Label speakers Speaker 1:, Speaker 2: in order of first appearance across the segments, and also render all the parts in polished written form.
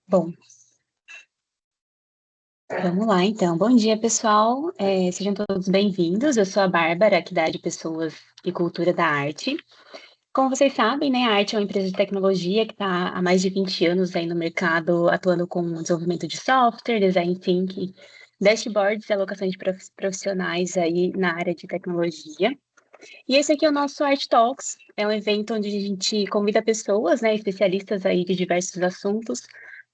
Speaker 1: Bom, vamos lá então. Bom dia, pessoal. Sejam todos bem-vindos. Eu sou a Bárbara, aqui da área de Pessoas e Cultura da Arte. Como vocês sabem, né, a Arte é uma empresa de tecnologia que está há mais de 20 anos aí no mercado, atuando com o desenvolvimento de software, design thinking, dashboards e alocação de profissionais aí na área de tecnologia. E esse aqui é o nosso Art Talks, é um evento onde a gente convida pessoas, né, especialistas aí de diversos assuntos,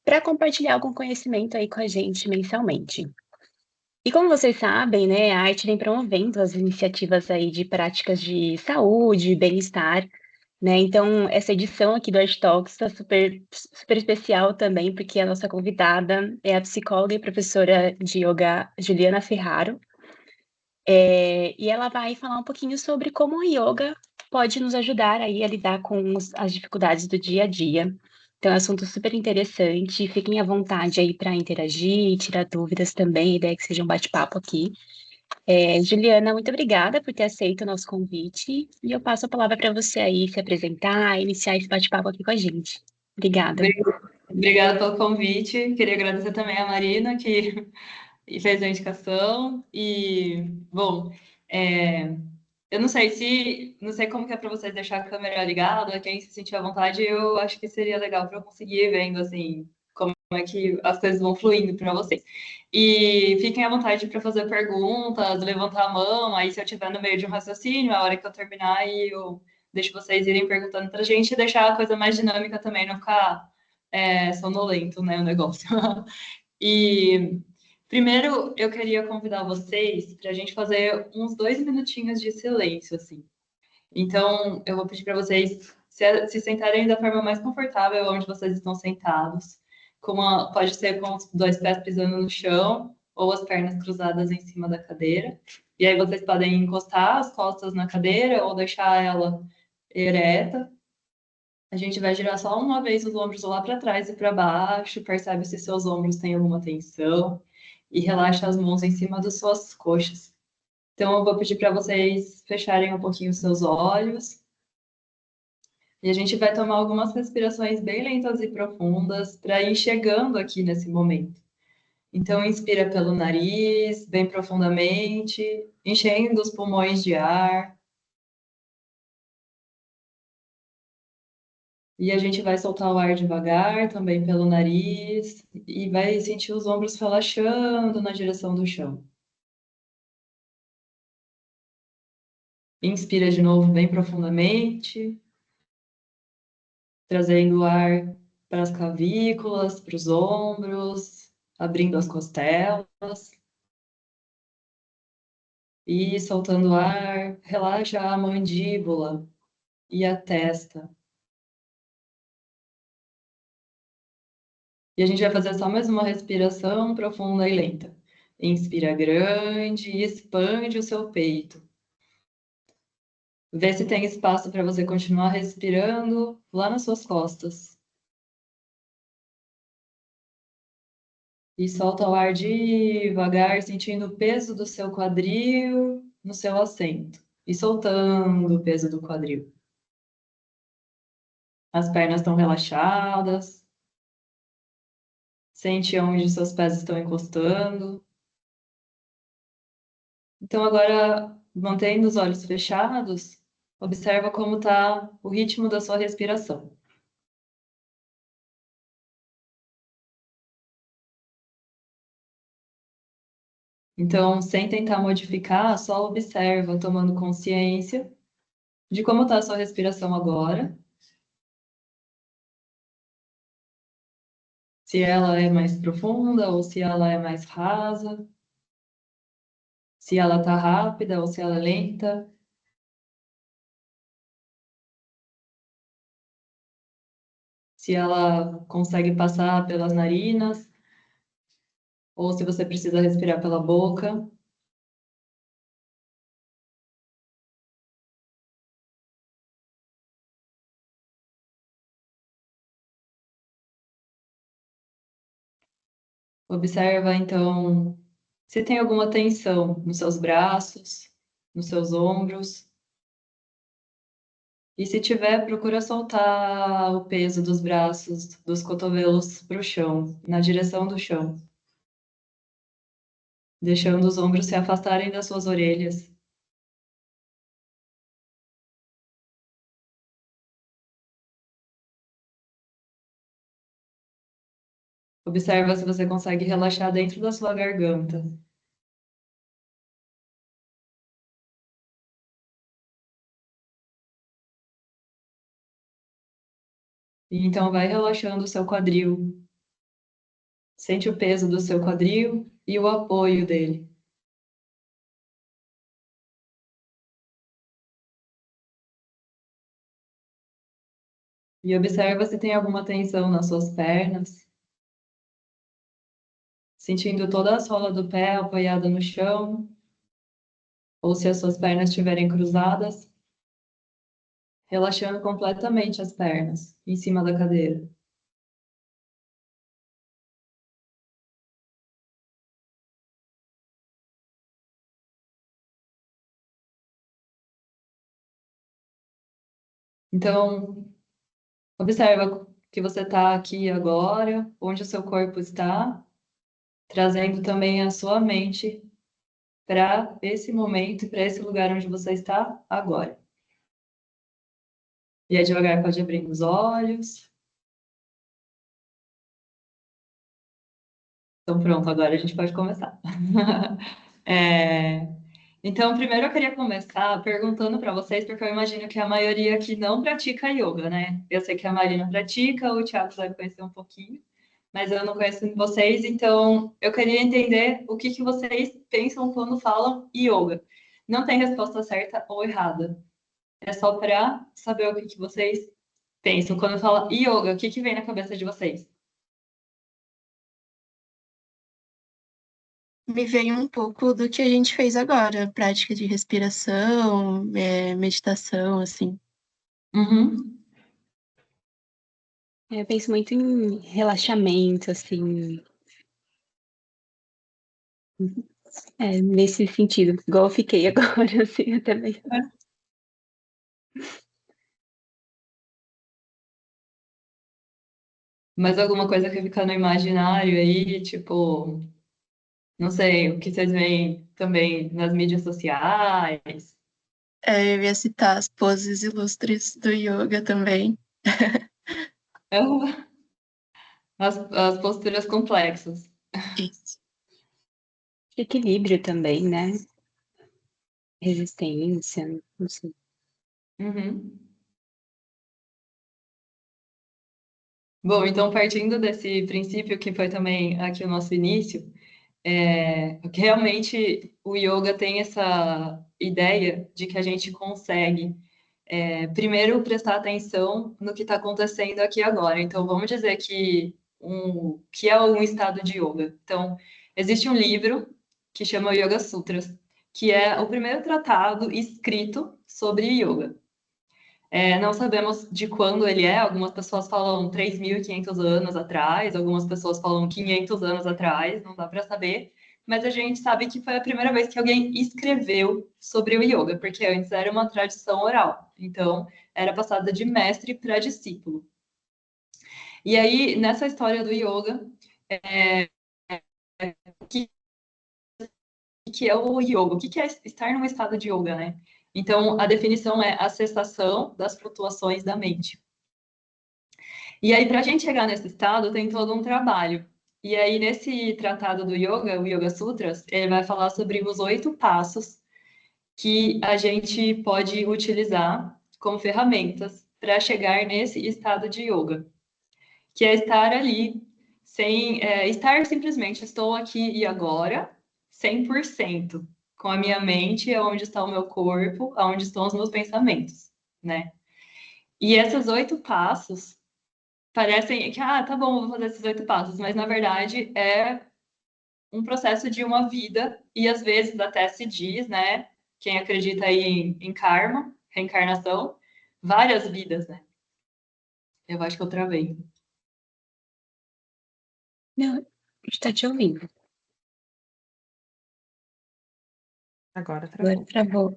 Speaker 1: para compartilhar algum conhecimento aí com a gente mensalmente. E como vocês sabem, né, a arte vem promovendo as iniciativas aí de práticas de saúde, bem-estar, né? Então, essa edição aqui do Art Talks está super especial também, porque a nossa convidada é a psicóloga e professora de yoga Juliana Ferraro, e ela vai falar um pouquinho sobre como o yoga pode nos ajudar aí a lidar com as dificuldades do dia a dia. Então, é um assunto super interessante. Fiquem à vontade aí para interagir, tirar dúvidas também. A ideia é que seja um bate-papo aqui. Juliana, muito obrigada por ter aceito o nosso convite. E eu passo a palavra para você aí se apresentar, iniciar esse bate-papo aqui com a gente. Obrigada.
Speaker 2: Obrigada pelo convite. Queria agradecer também a Marina, que fez a indicação. Bom, é, eu não sei como que é para vocês deixar a câmera ligada, quem se sentir à vontade, eu acho que seria legal para eu conseguir ir vendo, assim, como é que as coisas vão fluindo para vocês. E fiquem à vontade para fazer perguntas, levantar a mão, aí se eu estiver no meio de um raciocínio, a hora que eu terminar, aí eu deixo vocês irem perguntando para a gente e deixar a coisa mais dinâmica também, não ficar sonolento, né, o negócio. E primeiro eu queria convidar vocês para a gente fazer uns 2 minutinhos de silêncio, assim. Então, eu vou pedir para vocês se sentarem da forma mais confortável onde vocês estão sentados. Pode ser com os dois pés pisando no chão ou as pernas cruzadas em cima da cadeira. E aí vocês podem encostar as costas na cadeira ou deixar ela ereta. A gente vai girar só uma vez os ombros lá para trás e para baixo. Percebe se seus ombros têm alguma tensão e relaxa as mãos em cima das suas coxas. Então, eu vou pedir para vocês fecharem um pouquinho os seus olhos. E a gente vai tomar algumas respirações bem lentas e profundas para ir chegando aqui nesse momento. Então, inspira pelo nariz, bem profundamente, enchendo os pulmões de ar. E a gente vai soltar o ar devagar, também pelo nariz, e vai sentir os ombros relaxando na direção do chão. Inspira de novo bem profundamente, trazendo o ar para as clavículas, para os ombros, abrindo as costelas. E soltando o ar, relaxa a mandíbula e a testa. E a gente vai fazer só mais uma respiração profunda e lenta. Inspira grande e expande o seu peito. Vê se tem espaço para você continuar respirando lá nas suas costas. E solta o ar devagar, sentindo o peso do seu quadril no seu assento. E soltando o peso do quadril. As pernas estão relaxadas. Sente onde seus pés estão encostando. Então, agora, mantendo os olhos fechados, observa como está o ritmo da sua respiração. Então, sem tentar modificar, só observa, tomando consciência de como está a sua respiração agora. Se ela é mais profunda ou se ela é mais rasa. Se ela está rápida ou se ela é lenta. Se ela consegue passar pelas narinas ou se você precisa respirar pela boca. Observa, então, se tem alguma tensão nos seus braços, nos seus ombros. E se tiver, procura soltar o peso dos braços, dos cotovelos para o chão, na direção do chão, deixando os ombros se afastarem das suas orelhas. Observa se você consegue relaxar dentro da sua garganta. E então vai relaxando o seu quadril. Sente o peso do seu quadril e o apoio dele. E observa se tem alguma tensão nas suas pernas, sentindo toda a sola do pé apoiada no chão, ou se as suas pernas estiverem cruzadas, relaxando completamente as pernas em cima da cadeira. Então, observa que você está aqui agora, onde o seu corpo está, trazendo também a sua mente para esse momento, para esse lugar onde você está agora. E aí, devagar, pode abrir os olhos. Então, pronto, agora a gente pode começar. É, Então, primeiro eu queria começar perguntando para vocês, porque eu imagino que a maioria aqui não pratica yoga, né? Eu sei que a Marina pratica, o Thiago vai conhecer um pouquinho, mas eu não conheço vocês, então eu queria entender o que que vocês pensam quando falam yoga. Não tem resposta certa ou errada. É só para saber o que que vocês pensam. Quando fala yoga, o que que vem na cabeça de vocês?
Speaker 3: Me veio um pouco do que a gente fez agora, prática de respiração, meditação, assim.
Speaker 2: Uhum.
Speaker 1: Eu penso muito em relaxamento, assim, nesse sentido, igual eu fiquei agora, assim, até mesmo.
Speaker 2: Mas alguma coisa que fica no imaginário aí, tipo, não sei, o que vocês veem também nas mídias sociais.
Speaker 3: Eu ia citar as poses ilustres do yoga também.
Speaker 2: As posturas complexas.
Speaker 3: Isso.
Speaker 1: Equilíbrio também, né? Resistência, não sei.
Speaker 2: Uhum. Bom, então partindo desse princípio que foi também aqui o nosso início, que realmente o yoga tem essa ideia de que a gente consegue, primeiro, prestar atenção no que está acontecendo aqui agora. Então, vamos dizer que é um estado de yoga. Então, existe um livro que chama Yoga Sutras, que é o primeiro tratado escrito sobre yoga. Não sabemos de quando ele é, algumas pessoas falam 3.500 anos atrás, algumas pessoas falam 500 anos atrás, não dá para saber, mas a gente sabe que foi a primeira vez que alguém escreveu sobre o yoga, porque antes era uma tradição oral, então era passada de mestre para discípulo. E aí, nessa história do yoga, o que é o yoga? O que é estar num estado de yoga, né? Então, a definição é a cessação das flutuações da mente. E aí, para a gente chegar nesse estado, tem todo um trabalho. E aí, nesse tratado do yoga, o Yoga Sutras, ele vai falar sobre os 8 passos que a gente pode utilizar como ferramentas para chegar nesse estado de yoga, que é estar ali sem estar simplesmente estou aqui e agora, 100%, com a minha mente, onde está o meu corpo, onde estão os meus pensamentos, né? E esses 8 passos parecem que, tá bom, vou fazer esses 8 passos, mas na verdade é um processo de uma vida, e às vezes até se diz, né? Quem acredita aí em karma, reencarnação, várias vidas, né? Eu acho que eu travei.
Speaker 1: Não, a gente tá te ouvindo.
Speaker 2: Agora
Speaker 1: Agora
Speaker 2: travou.
Speaker 1: travou.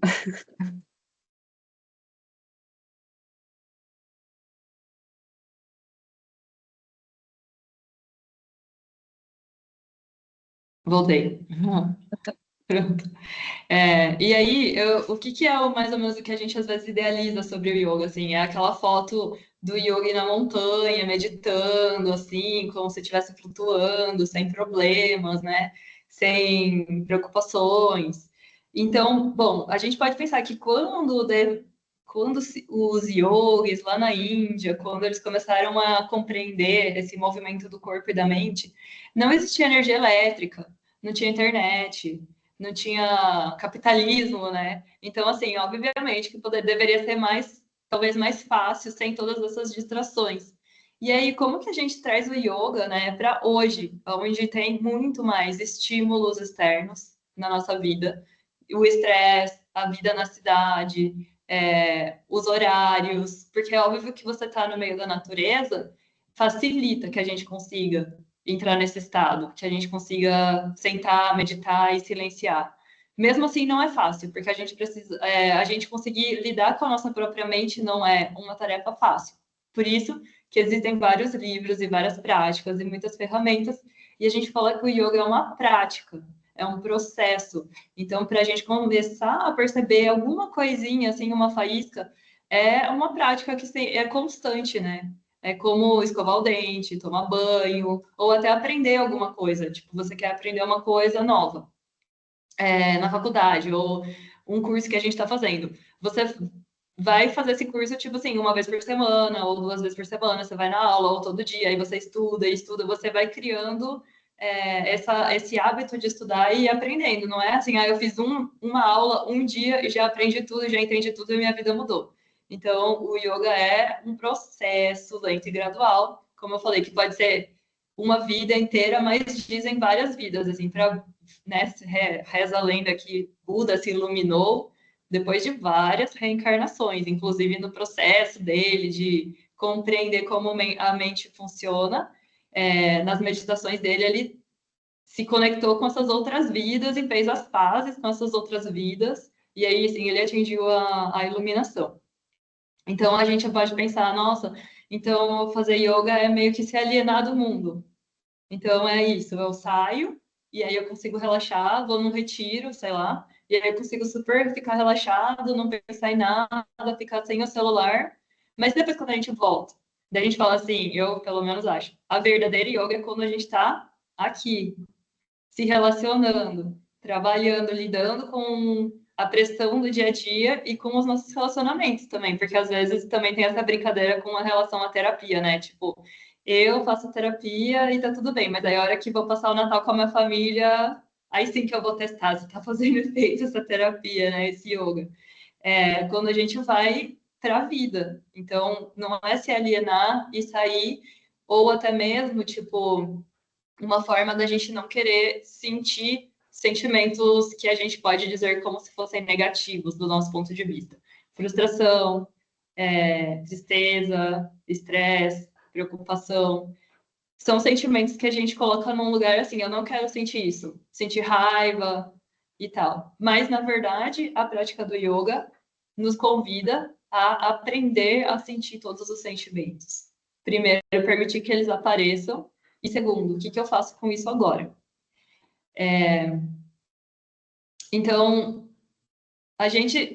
Speaker 2: Voltei. Pronto. E aí, o que que é mais ou menos o que a gente às vezes idealiza sobre o yoga, assim? É aquela foto do yogi na montanha, meditando, assim, como se estivesse flutuando, sem problemas, né? Sem preocupações. Então, bom, a gente pode pensar que os yogis lá na Índia, quando eles começaram a compreender esse movimento do corpo e da mente, não existia energia elétrica, não tinha internet, não tinha capitalismo, né? Então, assim, obviamente que deveria ser talvez mais fácil, sem todas essas distrações. E aí, como que a gente traz o yoga, né, para hoje, onde tem muito mais estímulos externos na nossa vida, o estresse, a vida na cidade, os horários, porque é óbvio que você está no meio da natureza facilita que a gente consiga entrar nesse estado, que a gente consiga sentar, meditar e silenciar. Mesmo assim, não é fácil, porque a gente precisa, a gente conseguir lidar com a nossa própria mente não é uma tarefa fácil. Por isso que existem vários livros e várias práticas e muitas ferramentas, e a gente fala que o yoga é uma prática, é um processo. Então, para a gente começar a perceber alguma coisinha, assim, uma faísca, é uma prática que é constante, né? É como escovar o dente, tomar banho, ou até aprender alguma coisa. Tipo, você quer aprender uma coisa nova na faculdade, ou um curso que a gente está fazendo. Você vai fazer esse curso, tipo assim, uma vez por semana, ou 2 vezes por semana, você vai na aula, ou todo dia, aí você estuda, estuda, você vai criando esse hábito de estudar e ir aprendendo. Não é assim, eu fiz uma aula um dia e já aprendi tudo, já entendi tudo e minha vida mudou. Então, o yoga é um processo lento e gradual, como eu falei, que pode ser uma vida inteira, mas dizem várias vidas, assim, para, né, reza a lenda que Buda se iluminou depois de várias reencarnações, inclusive no processo dele de compreender como a mente funciona, nas meditações dele, ele se conectou com essas outras vidas e fez as pazes com essas outras vidas, e aí, assim, ele atingiu a iluminação. Então, a gente pode pensar, nossa, então fazer yoga é meio que se alienar do mundo. Então, é isso, eu saio, e aí eu consigo relaxar, vou num retiro, sei lá, e aí eu consigo super ficar relaxado, não pensar em nada, ficar sem o celular, mas depois quando a gente volta, daí a gente fala assim, eu pelo menos acho, a verdadeira yoga é quando a gente está aqui, se relacionando, trabalhando, lidando com a pressão do dia a dia e com os nossos relacionamentos também, porque às vezes também tem essa brincadeira com a relação à terapia, né? Tipo, eu faço terapia e tá tudo bem, mas aí a hora que vou passar o Natal com a minha família, aí sim que eu vou testar se tá fazendo efeito essa terapia, né? Esse yoga. Quando a gente vai para a vida. Então, não é se alienar e sair, ou até mesmo, tipo, uma forma da gente não querer sentir sentimentos que a gente pode dizer como se fossem negativos do nosso ponto de vista. Frustração, tristeza, estresse, preocupação. São sentimentos que a gente coloca num lugar assim, eu não quero sentir isso, sentir raiva e tal. Mas, na verdade, a prática do yoga nos convida a aprender a sentir todos os sentimentos. Primeiro, permitir que eles apareçam. E segundo, o que eu faço com isso agora? Então,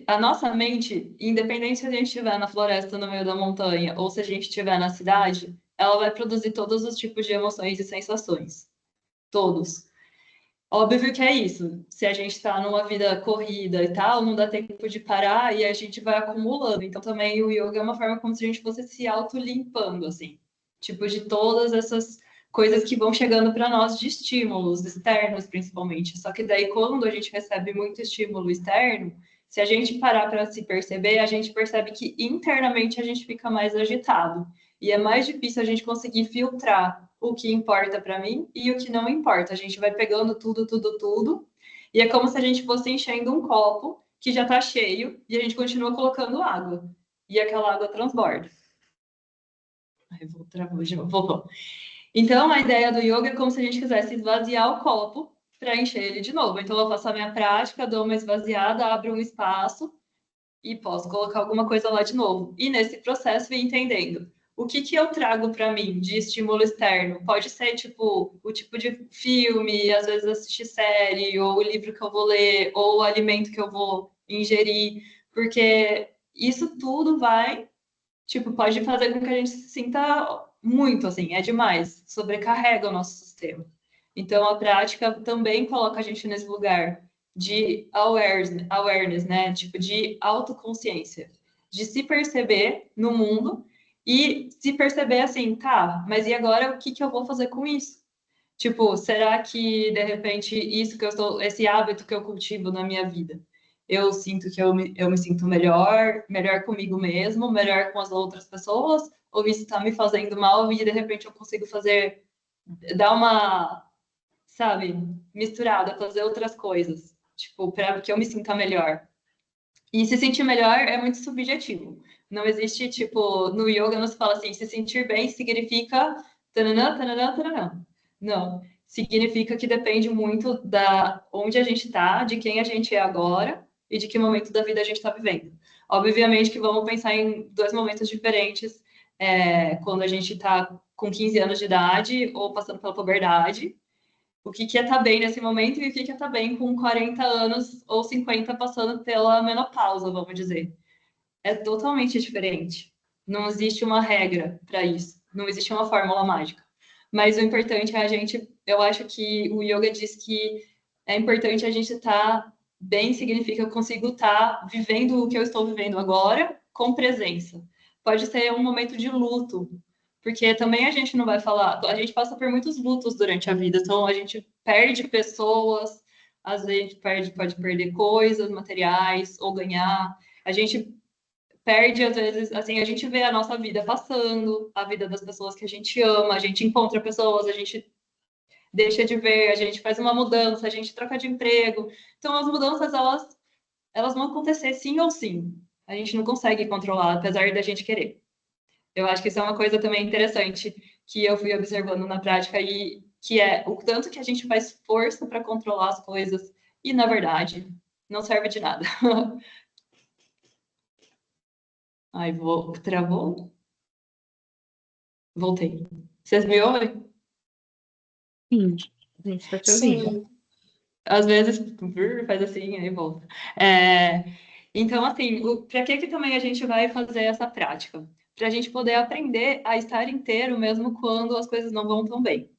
Speaker 2: a nossa mente, independente se a gente estiver na floresta, no meio da montanha, ou se a gente estiver na cidade, ela vai produzir todos os tipos de emoções e sensações. Todos. Óbvio que é isso. Se a gente está numa vida corrida e tal, não dá tempo de parar e a gente vai acumulando. Então, também o yoga é uma forma como se a gente fosse se auto-limpando, assim. Tipo, de todas essas coisas que vão chegando para nós de estímulos externos, principalmente. Só que daí, quando a gente recebe muito estímulo externo, se a gente parar para se perceber, a gente percebe que internamente a gente fica mais agitado. E é mais difícil a gente conseguir filtrar o que importa para mim e o que não importa. A gente vai pegando tudo, tudo, tudo, e é como se a gente fosse enchendo um copo que já está cheio e a gente continua colocando água. E aquela água transborda. Ai, voltou. Então, a ideia do yoga é como se a gente quisesse esvaziar o copo para encher ele de novo. Então, eu faço a minha prática, dou uma esvaziada, abro um espaço e posso colocar alguma coisa lá de novo. E nesse processo, ir entendendo o que que eu trago para mim de estímulo externo? Pode ser, tipo, o tipo de filme, às vezes assistir série, ou o livro que eu vou ler, ou o alimento que eu vou ingerir, porque isso tudo vai, tipo, pode fazer com que a gente se sinta muito, assim, é demais, sobrecarrega o nosso sistema. Então, a prática também coloca a gente nesse lugar de awareness, né? Tipo, de autoconsciência, de se perceber no mundo e se perceber assim, tá, mas e agora o que que eu vou fazer com isso? Tipo, será que de repente isso que eu estou, esse hábito que eu cultivo na minha vida, eu sinto que eu me sinto melhor comigo mesmo, melhor com as outras pessoas, ou isso está me fazendo mal e de repente eu consigo fazer, dar uma, sabe, misturada, fazer outras coisas, tipo, para que eu me sinta melhor. E se sentir melhor é muito subjetivo. Não existe, tipo, no yoga não se fala assim, se sentir bem significa tananã, tananã, tananã. Não. Significa que depende muito da onde a gente está, de quem a gente é agora e de que momento da vida a gente está vivendo. Obviamente que vamos pensar em dois momentos diferentes, quando a gente está com 15 anos de idade ou passando pela puberdade, o que que é estar bem nesse momento e o que que é estar bem com 40 anos ou 50 passando pela menopausa, vamos dizer. É totalmente diferente. Não existe uma regra para isso. Não existe uma fórmula mágica. Mas o importante é a gente. Eu acho que o yoga diz que é importante a gente estar bem, significa que eu consigo estar vivendo o que eu estou vivendo agora com presença. Pode ser um momento de luto, porque também a gente não vai falar. A gente passa por muitos lutos durante a vida, então a gente perde pessoas, às vezes pode perder coisas materiais ou ganhar. A gente perde, às vezes, assim, a gente vê a nossa vida passando, a vida das pessoas que a gente ama, a gente encontra pessoas, a gente deixa de ver, a gente faz uma mudança, a gente troca de emprego. Então, as mudanças, elas vão acontecer sim ou sim. A gente não consegue controlar, apesar da gente querer. Eu acho que isso é uma coisa também interessante que eu fui observando na prática e que é o tanto que a gente faz força para controlar as coisas e, na verdade, não serve de nada. Ai, travou? Voltei. Vocês me ouvem?
Speaker 1: Sim, a gente está te ouvindo.
Speaker 3: Sim.
Speaker 2: Às vezes faz assim, aí volta. Então, assim, para que também a gente vai fazer essa prática? Para a gente poder aprender a estar inteiro mesmo quando as coisas não vão tão bem.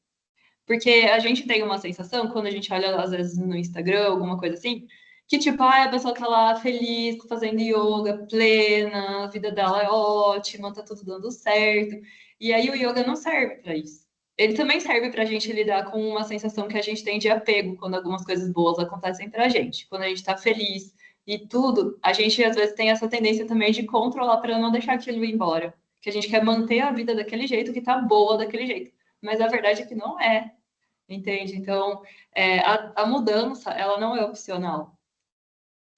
Speaker 2: Porque a gente tem uma sensação, quando a gente olha, às vezes, no Instagram, alguma coisa assim, que, tipo, a pessoa tá lá feliz, fazendo yoga, plena, a vida dela é ótima, tá tudo dando certo. E aí o yoga não serve para isso. Ele também serve para a gente lidar com uma sensação que a gente tem de apego quando algumas coisas boas acontecem para a gente. Quando a gente está feliz e tudo, a gente às vezes tem essa tendência também de controlar para não deixar aquilo ir embora. Que a gente quer manter a vida daquele jeito, que tá boa daquele jeito. Mas a verdade é que não é. Entende? Então, a mudança, ela não é opcional.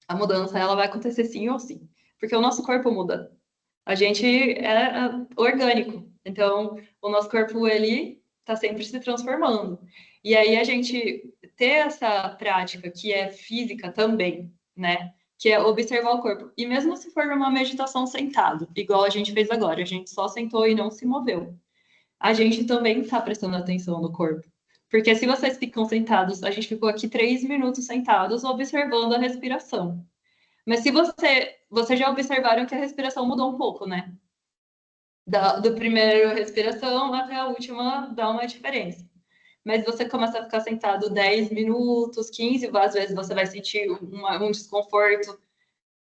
Speaker 2: A mudança, ela vai acontecer sim ou sim. Porque o nosso corpo muda. A gente é orgânico. Então, o nosso corpo, ele está sempre se transformando. E aí, a gente ter essa prática que é física também, né? Que é observar o corpo. E mesmo se for uma meditação sentado, igual a gente fez agora, a gente só sentou e não se moveu. A gente também está prestando atenção no corpo. Porque se vocês ficam sentados, a gente ficou aqui 3 minutos sentados observando a respiração. Mas se vocês já observaram que a respiração mudou um pouco, né? Do primeiro respiração até a última dá uma diferença. Mas você começa a ficar sentado 10 minutos, 15, às vezes você vai sentir um desconforto,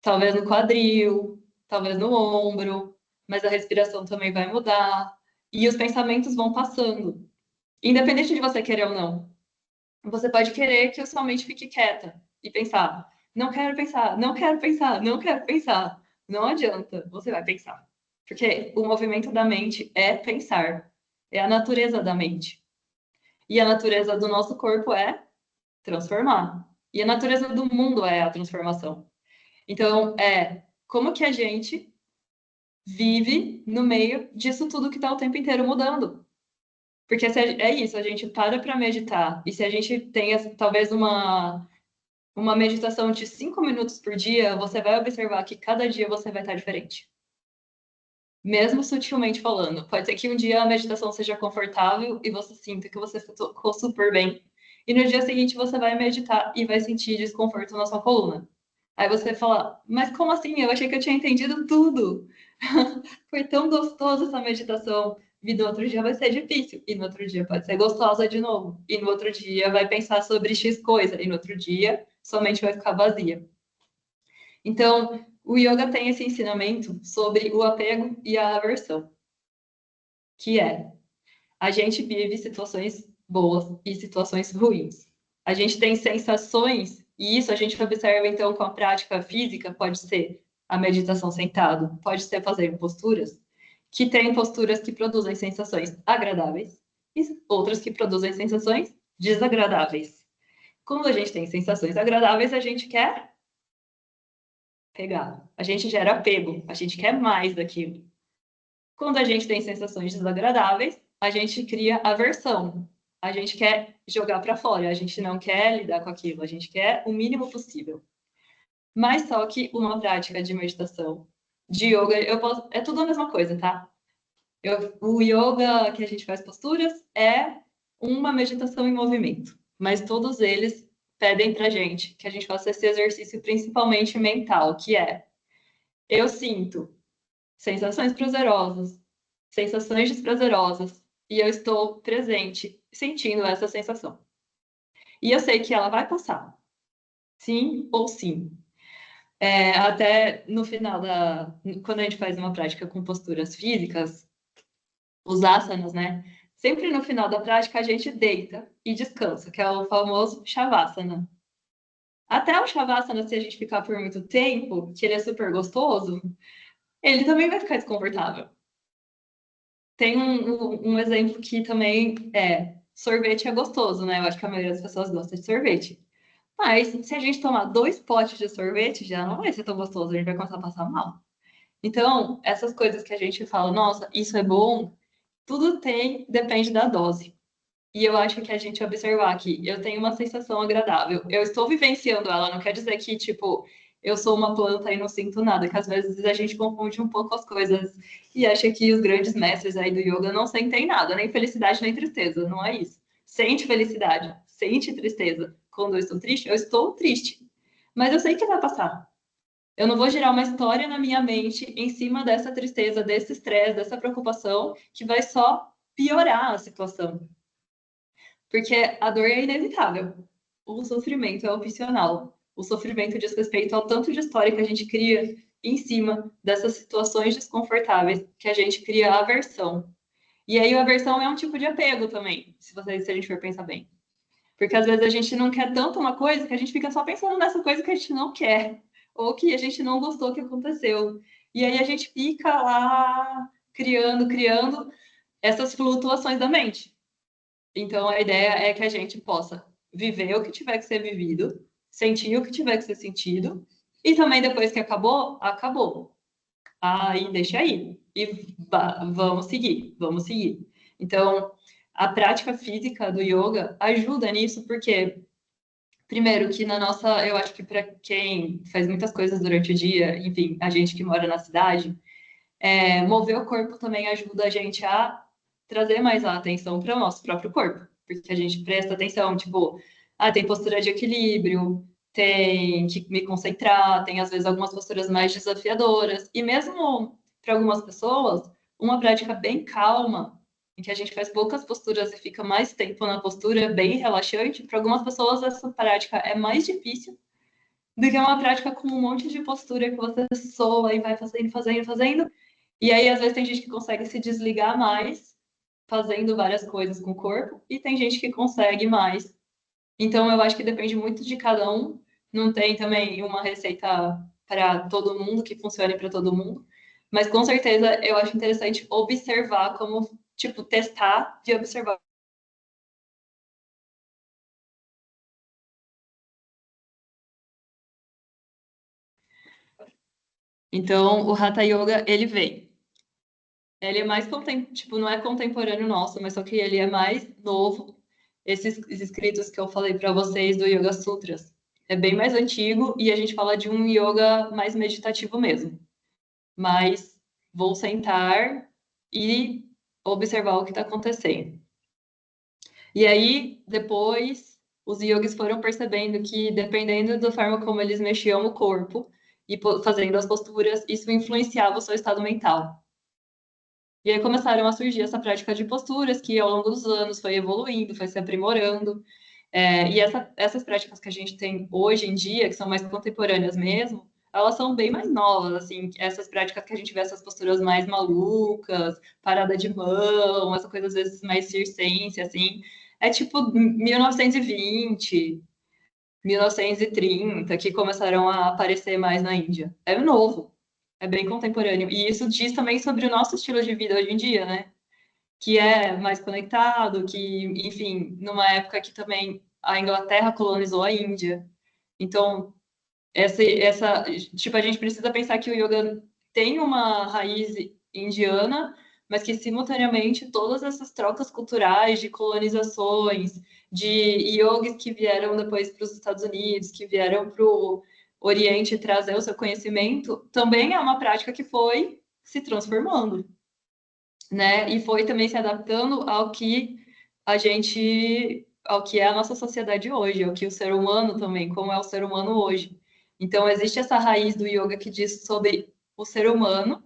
Speaker 2: talvez no quadril, talvez no ombro, mas a respiração também vai mudar. E os pensamentos vão passando. Independente de você querer ou não. Você pode querer que a sua mente fique quieta e pensar: não quero pensar, não quero pensar, não quero pensar. Não adianta, você vai pensar. Porque o movimento da mente é pensar. É a natureza da mente. E a natureza do nosso corpo é transformar. E a natureza do mundo é a transformação. Então, como que a gente vive no meio disso tudo que está o tempo inteiro mudando? Porque é isso, a gente para meditar. E se a gente tem talvez uma meditação de 5 minutos por dia, você vai observar que cada dia você vai estar diferente. mesmo sutilmente falando. Pode ser que um dia a meditação seja confortável e você sinta que você ficou super bem. E no dia seguinte você vai meditar e vai sentir desconforto na sua coluna. Aí você fala, mas como assim? Eu achei que eu tinha entendido tudo. Foi tão gostoso essa meditação. E no outro dia vai ser difícil. E no outro dia pode ser gostosa de novo. E no outro dia vai pensar sobre X coisa. E no outro dia somente vai ficar vazia. Então, o yoga tem esse ensinamento sobre o apego e a aversão, que é a gente vive situações boas e situações ruins. A gente tem sensações, e isso a gente observa então com a prática física, pode ser a meditação sentado, pode ser fazer posturas, que tem posturas que produzem sensações agradáveis e outras que produzem sensações desagradáveis. Quando a gente tem sensações agradáveis, a gente quer pegar, a gente gera apego, a gente quer mais daquilo. Quando a gente tem sensações desagradáveis, a gente cria aversão. A gente quer jogar para fora, a gente não quer lidar com aquilo, a gente quer o mínimo possível. Mas só que uma prática de meditação, de yoga, é tudo a mesma coisa, tá? O yoga que a gente faz posturas é uma meditação em movimento, mas todos eles pedem pra gente que a gente faça esse exercício principalmente mental, que é eu sinto sensações prazerosas, sensações desprazerosas, e eu estou presente, sentindo essa sensação. E eu sei que ela vai passar, sim ou sim. Até no final quando a gente faz uma prática com posturas físicas, os asanas, né? Sempre no final da prática a gente deita e descansa, que é o famoso Shavasana. Até o Shavasana, se a gente ficar por muito tempo, que ele é super gostoso, ele também vai ficar desconfortável. Tem um exemplo que também sorvete é gostoso, né? Eu acho que a maioria das pessoas gosta de sorvete. Mas se a gente tomar 2 potes de sorvete, já não vai ser tão gostoso, a gente vai começar a passar mal. Então, essas coisas que a gente fala, nossa, isso é bom, tudo depende da dose. E eu acho que a gente observar que eu tenho uma sensação agradável, eu estou vivenciando ela, não quer dizer que, tipo, eu sou uma planta e não sinto nada, que às vezes a gente confunde um pouco as coisas e acha que os grandes mestres aí do yoga não sentem nada, nem felicidade nem tristeza, não é isso. Sente felicidade, sente tristeza. Quando eu estou triste. Mas eu sei que vai passar. Eu não vou gerar uma história na minha mente em cima dessa tristeza, desse estresse, dessa preocupação, que vai só piorar a situação. Porque a dor é inevitável. O sofrimento é opcional. O sofrimento diz respeito ao tanto de história que a gente cria em cima dessas situações desconfortáveis, que a gente cria aversão. E aí a aversão é um tipo de apego também, se a gente for pensar bem. Porque às vezes a gente não quer tanto uma coisa que a gente fica só pensando nessa coisa que a gente não quer, ou que a gente não gostou que aconteceu. E aí a gente fica lá criando essas flutuações da mente. Então, a ideia é que a gente possa viver o que tiver que ser vivido, sentir o que tiver que ser sentido, e também depois que acabou, acabou. Aí deixa aí. E vamos seguir, vamos seguir. Então, a prática física do yoga ajuda nisso, porque, primeiro, que na nossa, eu acho que para quem faz muitas coisas durante o dia, enfim, a gente que mora na cidade, mover o corpo também ajuda a gente a trazer mais a atenção para o nosso próprio corpo, porque a gente presta atenção, tipo, tem postura de equilíbrio, tem que me concentrar, tem às vezes algumas posturas mais desafiadoras, e mesmo para algumas pessoas, uma prática bem calma, em que a gente faz poucas posturas e fica mais tempo na postura, bem relaxante, para algumas pessoas essa prática é mais difícil do que uma prática com um monte de postura que você soa e vai fazendo, fazendo, fazendo, e aí, às vezes, tem gente que consegue se desligar mais, fazendo várias coisas com o corpo, e tem gente que consegue mais. Então, eu acho que depende muito de cada um. Não tem também uma receita para todo mundo, que funcione para todo mundo. Mas, com certeza, eu acho interessante observar como, tipo, testar e observar. Então, o Hatha Yoga, ele vem. Ele é mais, tipo, não é contemporâneo nosso, mas só que ele é mais novo. Esses escritos que eu falei para vocês do Yoga Sutras é bem mais antigo e a gente fala de um yoga mais meditativo mesmo. Mas vou sentar e observar o que está acontecendo. E aí, depois, os yogis foram percebendo que, dependendo da forma como eles mexiam o corpo e fazendo as posturas, isso influenciava o seu estado mental. E aí começaram a surgir essa prática de posturas que, ao longo dos anos, foi evoluindo, foi se aprimorando. E essas práticas que a gente tem hoje em dia, que são mais contemporâneas mesmo, elas são bem mais novas, assim, essas práticas que a gente vê, essas posturas mais malucas, parada de mão, essa coisa às vezes mais circense, assim, é tipo 1920, 1930, que começaram a aparecer mais na Índia. É novo, é bem contemporâneo. E isso diz também sobre o nosso estilo de vida hoje em dia, né? Que é mais conectado, que, enfim, numa época que também a Inglaterra colonizou a Índia. Então, tipo, a gente precisa pensar que o yoga tem uma raiz indiana, mas que simultaneamente todas essas trocas culturais de colonizações, de yogis que vieram depois para os Estados Unidos, que vieram para o Oriente trazer o seu conhecimento, também é uma prática que foi se transformando, né? E foi também se adaptando ao que ao que é a nossa sociedade hoje, ao que o ser humano também, como é o ser humano hoje. Então, existe essa raiz do yoga que diz sobre o ser humano,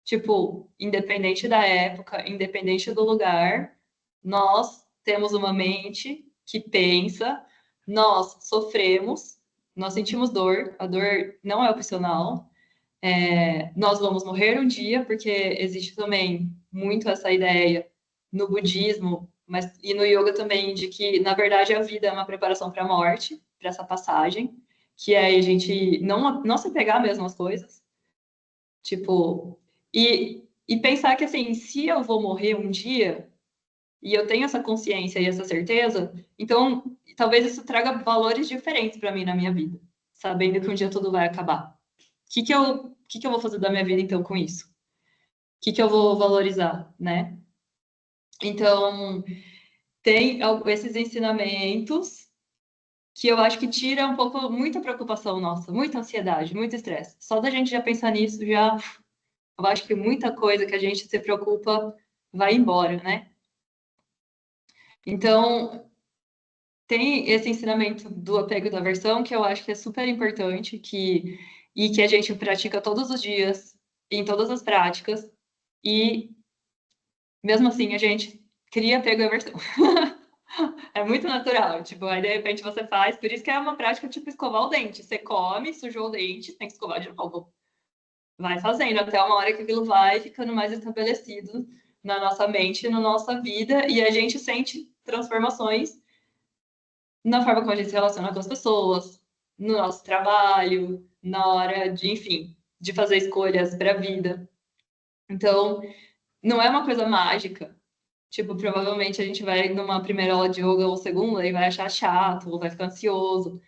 Speaker 2: tipo, independente da época, independente do lugar, nós temos uma mente que pensa, nós sofremos, nós sentimos dor, a dor não é opcional, nós vamos morrer um dia, porque existe também muito essa ideia no budismo, mas e no yoga também, de que, na verdade, a vida é uma preparação para a morte, para essa passagem, que é a gente não se pegar mesmo as coisas, tipo, e pensar que, assim, se eu vou morrer um dia, e eu tenho essa consciência e essa certeza, então talvez isso traga valores diferentes para mim na minha vida, sabendo que um dia tudo vai acabar. O que eu vou fazer da minha vida, então, com isso? O que eu vou valorizar, né? Então, tem esses ensinamentos que eu acho que tira um pouco, muita preocupação nossa, muita ansiedade, muito estresse. Só da gente já pensar nisso, já, eu acho que muita coisa que a gente se preocupa vai embora, né? Então, tem esse ensinamento do apego da aversão que eu acho que é super importante, e que a gente pratica todos os dias, em todas as práticas, e mesmo assim a gente cria apego e aversão. É muito natural, tipo, aí de repente você faz, por isso que é uma prática tipo escovar o dente. Você come, sujou o dente, tem que escovar de novo. Vai fazendo até uma hora que aquilo vai ficando mais estabelecido na nossa mente, na nossa vida, e a gente sente transformações na forma como a gente se relaciona com as pessoas, no nosso trabalho, na hora de, enfim, de fazer escolhas para a vida. Então, não é uma coisa mágica. Tipo, provavelmente a gente vai numa primeira aula de yoga ou segunda e vai achar chato, ou vai ficar ansioso,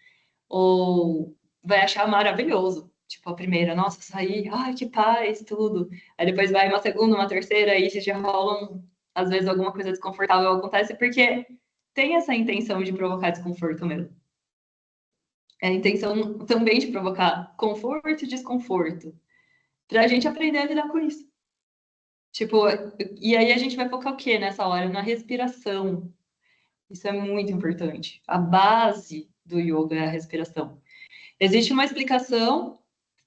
Speaker 2: ou vai achar maravilhoso. Tipo, a primeira, nossa, saí, ai, que paz, tudo. Aí depois vai uma segunda, uma terceira, aí já rolam, às vezes, alguma coisa desconfortável acontece, porque tem essa intenção de provocar desconforto mesmo. É a intenção também de provocar conforto e desconforto, para a gente aprender a lidar com isso. Tipo, e aí a gente vai focar o quê nessa hora? Na respiração. Isso é muito importante. A base do yoga é a respiração. Existe uma explicação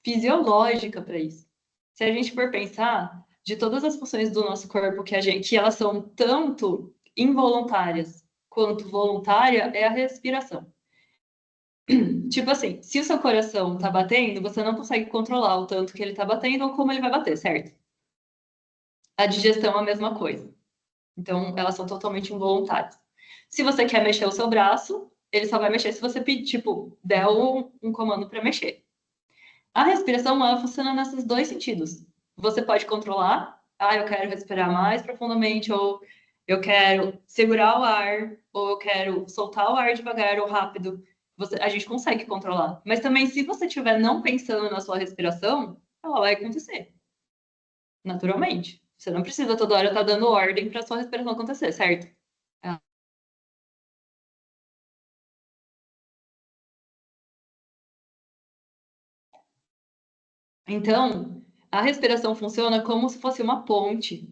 Speaker 2: fisiológica para isso. Se a gente for pensar, de todas as funções do nosso corpo que elas são tanto involuntárias quanto voluntária, é a respiração. Tipo assim, se o seu coração tá batendo, você não consegue controlar o tanto que ele tá batendo ou como ele vai bater, certo? A digestão é a mesma coisa. Então, elas são totalmente involuntárias. Se você quer mexer o seu braço, ele só vai mexer se você pedir, tipo, der um comando para mexer. A respiração, ela funciona nesses dois sentidos. Você pode controlar, eu quero respirar mais profundamente, ou eu quero segurar o ar, ou eu quero soltar o ar devagar ou rápido. A gente consegue controlar. Mas também, se você estiver não pensando na sua respiração, ela vai acontecer, naturalmente. Você não precisa toda hora estar dando ordem para sua respiração acontecer, certo? Então, a respiração funciona como se fosse uma ponte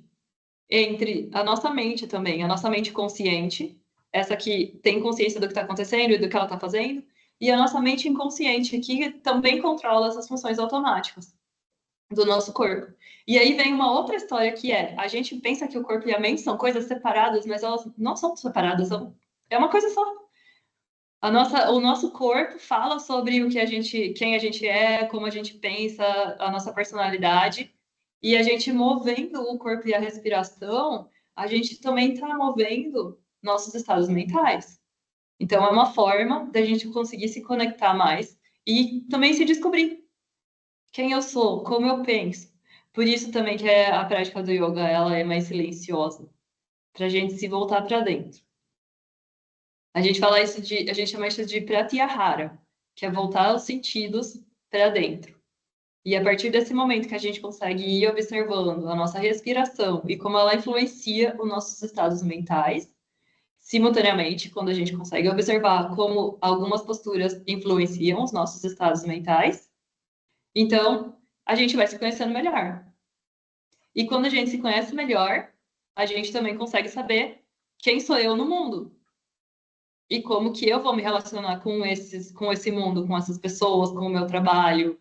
Speaker 2: entre a nossa mente também, a nossa mente consciente, essa que tem consciência do que está acontecendo e do que ela está fazendo, e a nossa mente inconsciente, que também controla essas funções automáticas do nosso corpo. E aí vem uma outra história que a gente pensa que o corpo e a mente são coisas separadas, mas elas não são separadas, é uma coisa só. O nosso corpo fala sobre quem a gente é, como a gente pensa, a nossa personalidade, e a gente movendo o corpo e a respiração, a gente também está movendo nossos estados mentais. Então, é uma forma da gente conseguir se conectar mais e também se descobrir quem eu sou, como eu penso. Por isso também que a prática do yoga ela é mais silenciosa, para a gente se voltar para dentro. A gente chama isso de pratyahara, que é voltar os sentidos para dentro. E a partir desse momento que a gente consegue ir observando a nossa respiração e como ela influencia os nossos estados mentais, simultaneamente, quando a gente consegue observar como algumas posturas influenciam os nossos estados mentais, então a gente vai se conhecendo melhor. E quando a gente se conhece melhor, a gente também consegue saber quem sou eu no mundo. E como que eu vou me relacionar com esse mundo, com essas pessoas, com o meu trabalho,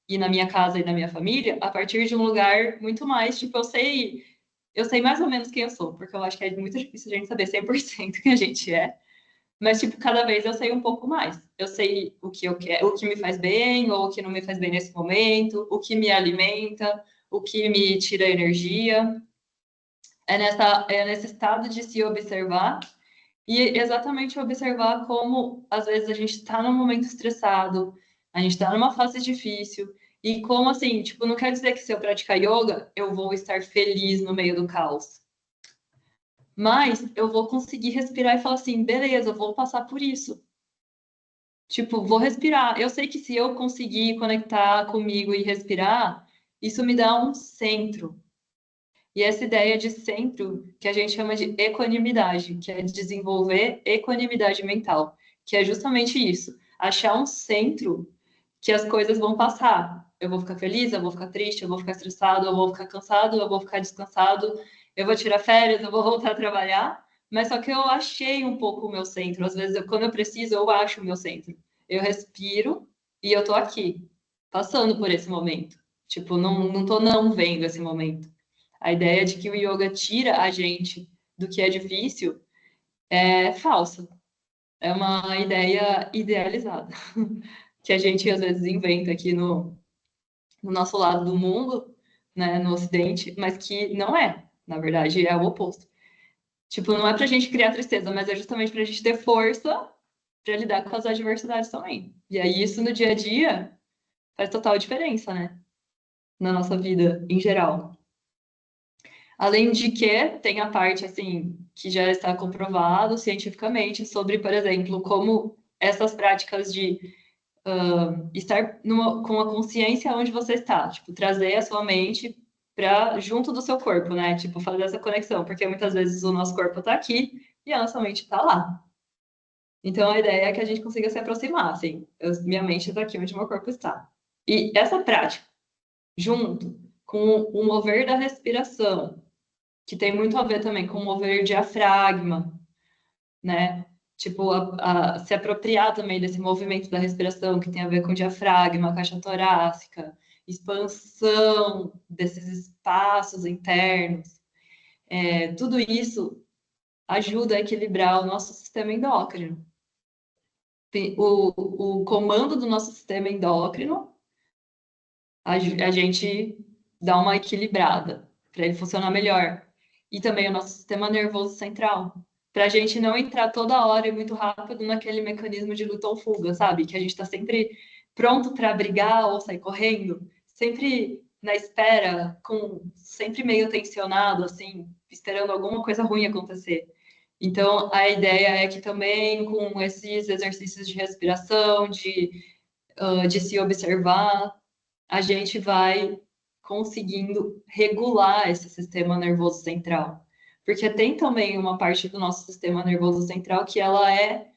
Speaker 2: e na minha casa e na minha família, a partir de um lugar muito mais, tipo, eu sei mais ou menos quem eu sou, porque eu acho que é muito difícil a gente saber 100% quem a gente é, mas, tipo, cada vez eu sei um pouco mais. Eu sei o que eu quero, o que me faz bem, ou o que não me faz bem nesse momento, o que me alimenta, o que me tira energia. É nesse estado de se observar e exatamente observar como, às vezes, a gente está num momento estressado, a gente está numa fase difícil, e como, assim, tipo, não quer dizer que se eu praticar yoga, eu vou estar feliz no meio do caos. Mas eu vou conseguir respirar e falar assim, beleza, eu vou passar por isso. Tipo, vou respirar. Eu sei que se eu conseguir conectar comigo e respirar, isso me dá um centro. E essa ideia de centro, que a gente chama de equanimidade, que é desenvolver equanimidade mental, que é justamente isso, achar um centro que as coisas vão passar. Eu vou ficar feliz, eu vou ficar triste, eu vou ficar estressado, eu vou ficar cansado, eu vou ficar descansado, eu vou tirar férias, eu vou voltar a trabalhar, mas só que eu achei um pouco o meu centro. Às vezes, quando eu preciso, eu acho o meu centro. Eu respiro e eu tô aqui, passando por esse momento. Tipo, não tô não vendo esse momento. A ideia de que o yoga tira a gente do que é difícil é falsa. É uma ideia idealizada que a gente às vezes inventa aqui no nosso lado do mundo, né, no Ocidente, mas que não é. Na verdade, é o oposto. Tipo, não é pra gente criar tristeza, mas é justamente pra gente ter força para lidar com as adversidades também. E aí, isso no dia a dia faz total diferença, né? Na nossa vida em geral. Além de que tem a parte, assim, que já está comprovado cientificamente sobre, por exemplo, como essas práticas de estar com a consciência onde você está, tipo, trazer a sua mente para junto do seu corpo, né? Tipo, fazer essa conexão, porque muitas vezes o nosso corpo está aqui e a nossa mente está lá. Então, a ideia é que a gente consiga se aproximar, assim, minha mente está aqui onde meu corpo está. E essa prática, junto com o mover da respiração, que tem muito a ver também com mover diafragma, né? Tipo, se apropriar também desse movimento da respiração que tem a ver com diafragma, caixa torácica, expansão desses espaços internos. Tudo isso ajuda a equilibrar o nosso sistema endócrino. O comando do nosso sistema endócrino, a gente dá uma equilibrada para ele funcionar melhor. E também o nosso sistema nervoso central, para a gente não entrar toda hora e muito rápido naquele mecanismo de luta ou fuga, sabe? Que a gente está sempre pronto para brigar ou sair correndo, sempre na espera, sempre meio tensionado, assim, esperando alguma coisa ruim acontecer. Então, a ideia é que também com esses exercícios de respiração, de se observar, a gente vai conseguindo regular esse sistema nervoso central. Porque tem também uma parte do nosso sistema nervoso central que ela é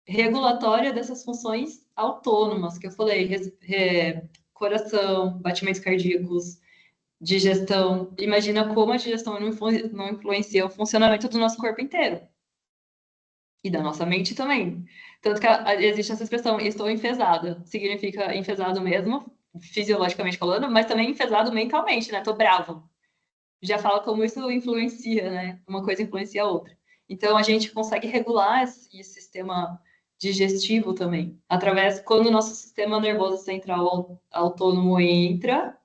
Speaker 2: regulatória dessas funções autônomas, que eu falei, coração, batimentos cardíacos, digestão. Imagina como a digestão não influencia o funcionamento do nosso corpo inteiro. E da nossa mente também. Tanto que existe essa expressão, estou enfesada. Significa enfesado mesmo, fisiologicamente falando, mas também enfesado mentalmente, né? Tô bravo. Já fala como isso influencia, né? Uma coisa influencia a outra. Então, a gente consegue regular esse sistema digestivo também, através, quando o nosso sistema nervoso central autônomo entra,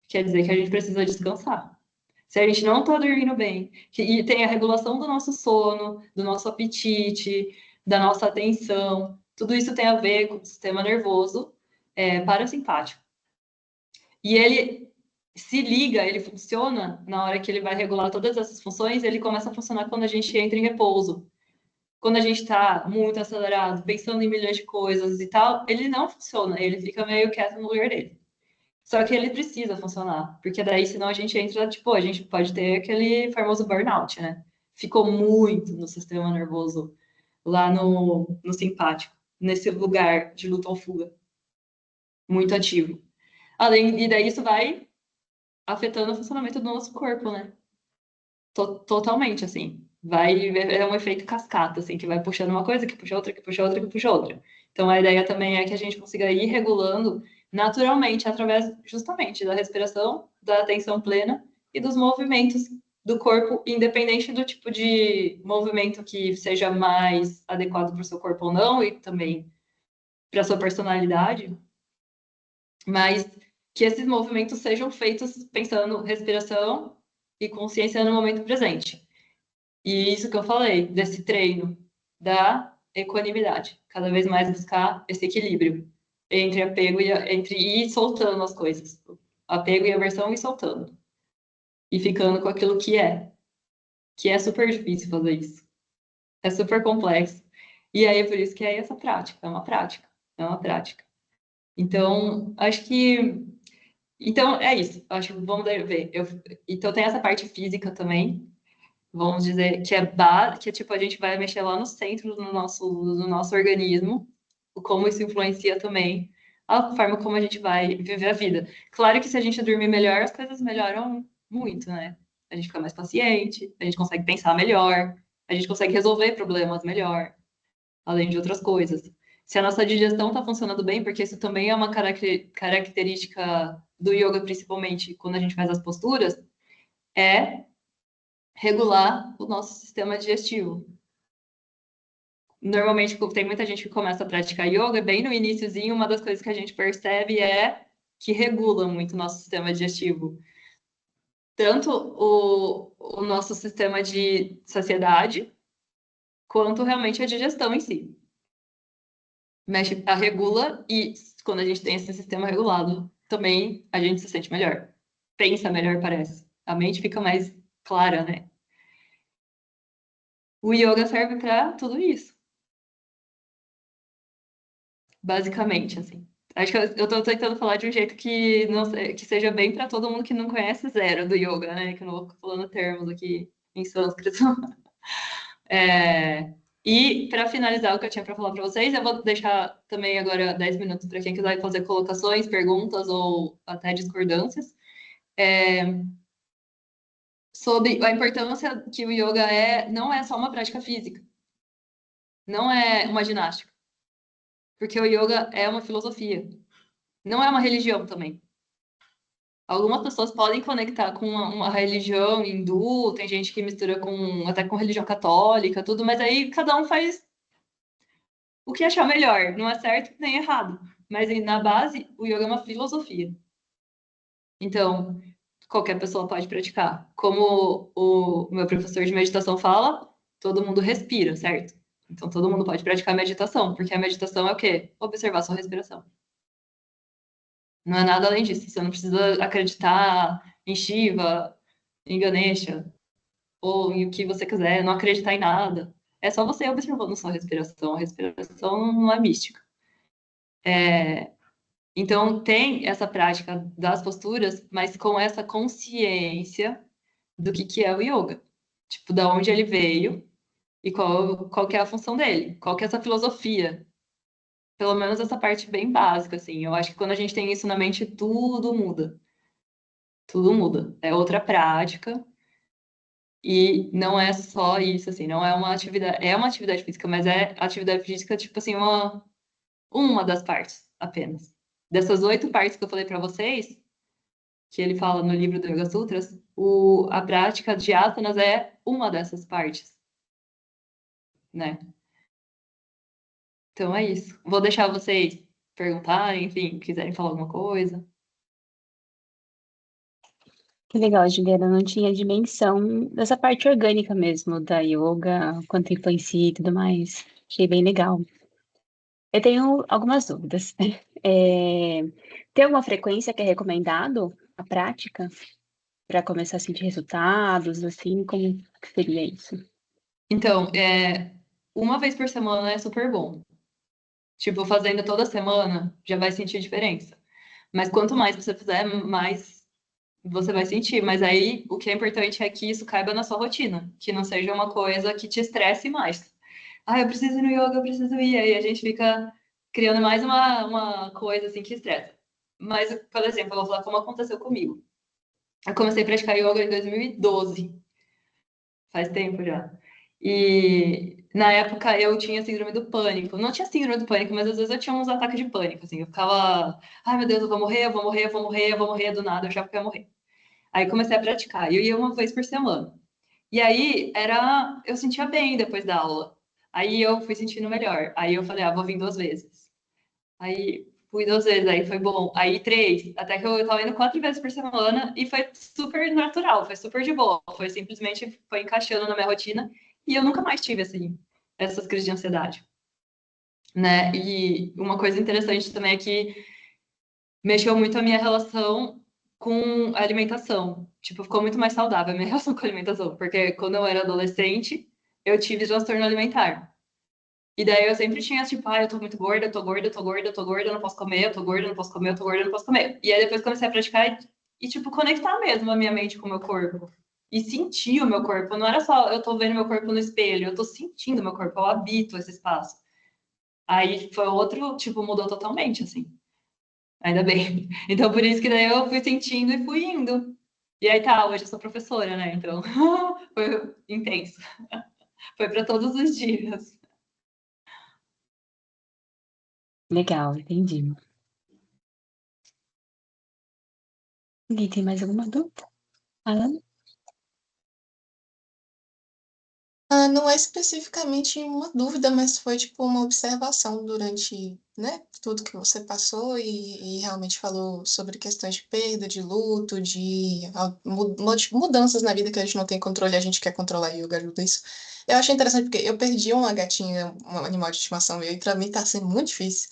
Speaker 2: quer dizer que a gente precisa descansar. Se a gente não está dormindo bem, e tem a regulação do nosso sono, do nosso apetite, da nossa atenção, tudo isso tem a ver com o sistema nervoso parasimpático. E ele se liga, ele funciona na hora que ele vai regular todas essas funções, ele começa a funcionar quando a gente entra em repouso. Quando a gente está muito acelerado, pensando em milhões de coisas e tal, ele não funciona, ele fica meio quieto no lugar dele. Só que ele precisa funcionar, porque daí senão a gente entra, tipo, a gente pode ter aquele famoso burnout, né? Ficou muito no sistema nervoso, lá no simpático, nesse lugar de luta ou fuga, muito ativo. E daí isso vai afetando o funcionamento do nosso corpo, né? Totalmente, assim. É um efeito cascata, assim, que vai puxando uma coisa, que puxa outra, que puxa outra, que puxa outra. Então, a ideia também é que a gente consiga ir regulando naturalmente, através justamente da respiração, da atenção plena e dos movimentos do corpo, independente do tipo de movimento que seja mais adequado para o seu corpo ou não, e também para a sua personalidade, mas que esses movimentos sejam feitos pensando respiração e consciência no momento presente. E isso que eu falei, desse treino da equanimidade, cada vez mais buscar esse equilíbrio entre apego e entre ir soltando as coisas, apego e aversão e soltando, e ficando com aquilo que é super difícil fazer isso, é super complexo. E aí por isso que é essa prática, é uma prática, é uma prática. Então, acho que então é isso. Acho que vamos ver. Então tem essa parte física também, vamos dizer, que é tipo, a gente vai mexer lá no centro do nosso organismo, como isso influencia também a forma como a gente vai viver a vida. Claro que se a gente dormir melhor, as coisas melhoram muito, né? A gente fica mais paciente, a gente consegue pensar melhor, a gente consegue resolver problemas melhor, além de outras coisas. Se a nossa digestão está funcionando bem, porque isso também é uma característica do yoga, principalmente quando a gente faz as posturas, é regular o nosso sistema digestivo. Normalmente, tem muita gente que começa a praticar yoga, bem no iniciozinho, uma das coisas que a gente percebe é que regula muito o nosso sistema digestivo. Tanto o nosso sistema de saciedade, quanto realmente a digestão em si. Mexe, a regula e quando a gente tem esse sistema regulado, também a gente se sente melhor. Pensa melhor, parece. A mente fica mais clara, né? O yoga serve para tudo isso. Basicamente, assim. Acho que eu tô tentando falar de um jeito que, não, que seja bem para todo mundo que não conhece zero do yoga, né? Que eu não vou ficar falando termos aqui em sânscrito. E para finalizar o que eu tinha para falar para vocês, eu vou deixar também agora 10 minutos para quem quiser fazer colocações, perguntas ou até discordâncias. Sobre a importância que o yoga não é só uma prática física, não é uma ginástica, porque o yoga é uma filosofia, não é uma religião também. Algumas pessoas podem conectar com uma religião hindu, tem gente que mistura até com religião católica, tudo, mas aí cada um faz o que achar melhor, não é certo nem errado. Mas na base, o yoga é uma filosofia. Então, qualquer pessoa pode praticar. Como o meu professor de meditação fala, todo mundo respira, certo? Então, todo mundo pode praticar meditação, porque a meditação é o quê? Observar sua respiração. Não é nada além disso. Você não precisa acreditar em Shiva, em Ganesha, ou em o que você quiser, não acreditar em nada. É só você observando sua respiração. A respiração não é mística. Então, tem essa prática das posturas, mas com essa consciência do que é o yoga. Tipo, da onde ele veio e qual que é a função dele. Qual que é essa filosofia. Pelo menos essa parte bem básica, assim. Eu acho que quando a gente tem isso na mente, tudo muda. tudo muda. É outra prática e não é só isso, assim, não é uma atividade física, mas é atividade física, tipo assim, uma das partes apenas. Dessas 8 partes que eu falei para vocês, que ele fala no livro do Yoga Sutras, a prática de asanas é uma dessas partes, né? Então é isso. Vou deixar vocês perguntarem, enfim, quiserem falar alguma coisa.
Speaker 1: Que legal, Juliana. Eu não tinha dimensão dessa parte orgânica mesmo da yoga, quanto influencia e tudo mais. Achei bem legal. Eu tenho algumas dúvidas. Tem alguma frequência que é recomendado a prática para começar a sentir resultados, assim, como que seria isso?
Speaker 2: Então, uma vez por semana é super bom. Tipo, fazendo toda semana, já vai sentir diferença. Mas quanto mais você fizer, mais você vai sentir. Mas aí, o que é importante é que isso caiba na sua rotina. Que não seja uma coisa que te estresse mais. Ah, eu preciso ir no yoga, eu preciso ir. Aí a gente fica criando mais uma coisa, assim, que estressa. Mas, por exemplo, eu vou falar como aconteceu comigo. Eu comecei a praticar yoga em 2012. Faz tempo já. E na época eu tinha síndrome do pânico. Não tinha síndrome do pânico, mas às vezes eu tinha uns ataques de pânico, assim. Eu ficava, ai meu Deus, eu vou morrer, eu vou morrer, eu vou morrer, eu vou morrer do nada, eu já ia morrer. Aí comecei a praticar. E eu ia uma vez por semana. E aí eu sentia bem depois da aula. Aí eu fui sentindo melhor. Aí eu falei, vou vir 2 vezes. Aí fui 2 vezes, aí foi bom. Aí 3, até que eu tava indo 4 vezes por semana e foi super natural, foi super de boa. Foi simplesmente foi encaixando na minha rotina e eu nunca mais tive assim essas crises de ansiedade, né? E uma coisa interessante também é que mexeu muito a minha relação com a alimentação. Tipo, ficou muito mais saudável a minha relação com a alimentação, porque quando eu era adolescente, eu tive transtorno alimentar. E daí eu sempre tinha, tipo, eu tô muito gorda, eu tô gorda, eu tô gorda, eu tô gorda, eu não posso comer, eu tô gorda, eu não posso comer, eu tô gorda, eu não posso comer. E aí depois comecei a praticar tipo, conectar mesmo a minha mente com o meu corpo. E sentir o meu corpo. Não era só eu tô vendo meu corpo no espelho, eu tô sentindo o meu corpo, eu habito esse espaço. Aí foi outro, tipo, mudou totalmente, assim. Ainda bem. Então por isso que daí eu fui sentindo e fui indo. E aí tá, hoje eu sou professora, né? Então foi intenso. Foi para todos os dias.
Speaker 1: Legal, entendi. Alguém tem mais alguma dúvida? Alan?
Speaker 3: Não é especificamente uma dúvida, mas foi tipo uma observação durante, né, tudo que você passou e realmente falou sobre questões de perda, de luto, de mudanças na vida que a gente não tem controle, a gente quer controlar e yoga ajuda isso. Eu achei interessante porque eu perdi uma gatinha, um animal de estimação meu, e pra mim tá sendo muito difícil.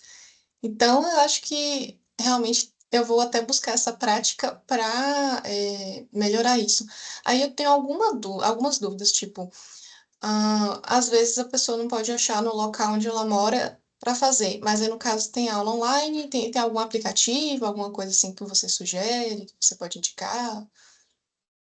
Speaker 3: Então, eu acho que realmente eu vou até buscar essa prática para melhorar isso. Aí eu tenho algumas dúvidas, tipo, às vezes a pessoa não pode achar no local onde ela mora para fazer, mas aí no caso tem aula online, tem algum aplicativo, alguma coisa assim que você sugere, que você pode indicar?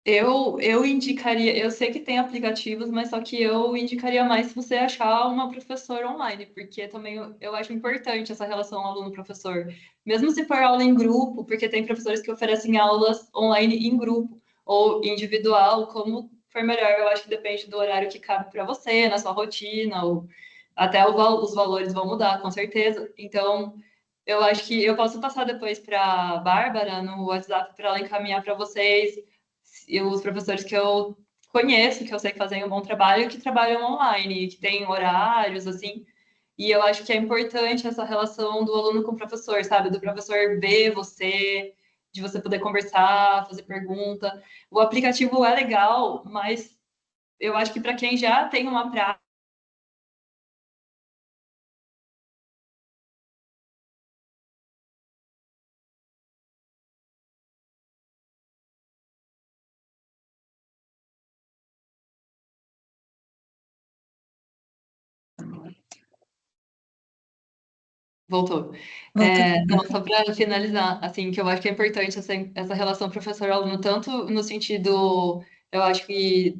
Speaker 2: Eu indicaria, eu sei que tem aplicativos, mas só que eu indicaria mais se você achar uma professora online, porque também eu acho importante essa relação aluno-professor. Mesmo se for aula em grupo, porque tem professores que oferecem aulas online em grupo ou individual, como for melhor, eu acho que depende do horário que cabe para você, na sua rotina, ou até os valores vão mudar, com certeza. Então, eu acho que eu posso passar depois para a Bárbara no WhatsApp para ela encaminhar para vocês os professores que eu conheço, que eu sei que fazem um bom trabalho, que trabalham online, que têm horários, assim. E eu acho que é importante essa relação do aluno com o professor, sabe? Do professor ver você, de você poder conversar, fazer pergunta. O aplicativo é legal, mas eu acho que para quem já tem uma prática, voltou.
Speaker 1: Voltou.
Speaker 2: Não, só para finalizar, assim, que eu acho que é importante essa relação professor-aluno, tanto no sentido, eu acho que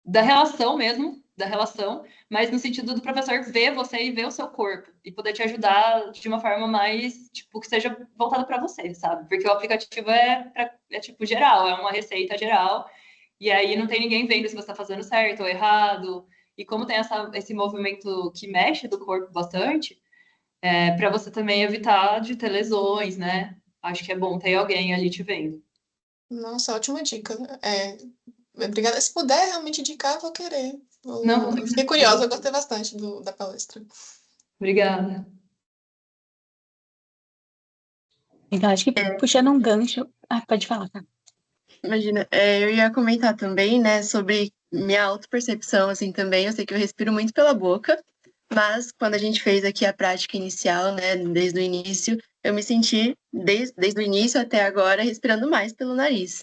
Speaker 2: da relação mesmo, da relação, mas no sentido do professor ver você e ver o seu corpo e poder te ajudar de uma forma mais, tipo, que seja voltada para você, sabe? Porque o aplicativo é tipo geral, é uma receita geral, e aí não tem ninguém vendo se você está fazendo certo ou errado. E como tem esse movimento que mexe do corpo bastante, para você também evitar de ter lesões, né? Acho que é bom ter alguém ali te vendo.
Speaker 3: Nossa, ótima dica. Obrigada. Se puder realmente indicar, eu vou querer.
Speaker 2: Não, com
Speaker 3: Eu fiquei
Speaker 2: certeza.
Speaker 3: curiosa, eu gostei bastante da palestra.
Speaker 2: Obrigada.
Speaker 1: Então, acho que puxando um gancho. Ah, pode falar, tá?
Speaker 4: Imagina, eu ia comentar também, né, sobre minha autopercepção, assim, também. Eu sei que eu respiro muito pela boca, mas quando a gente fez aqui a prática inicial, né, desde o início, eu me senti, desde o início até agora, respirando mais pelo nariz.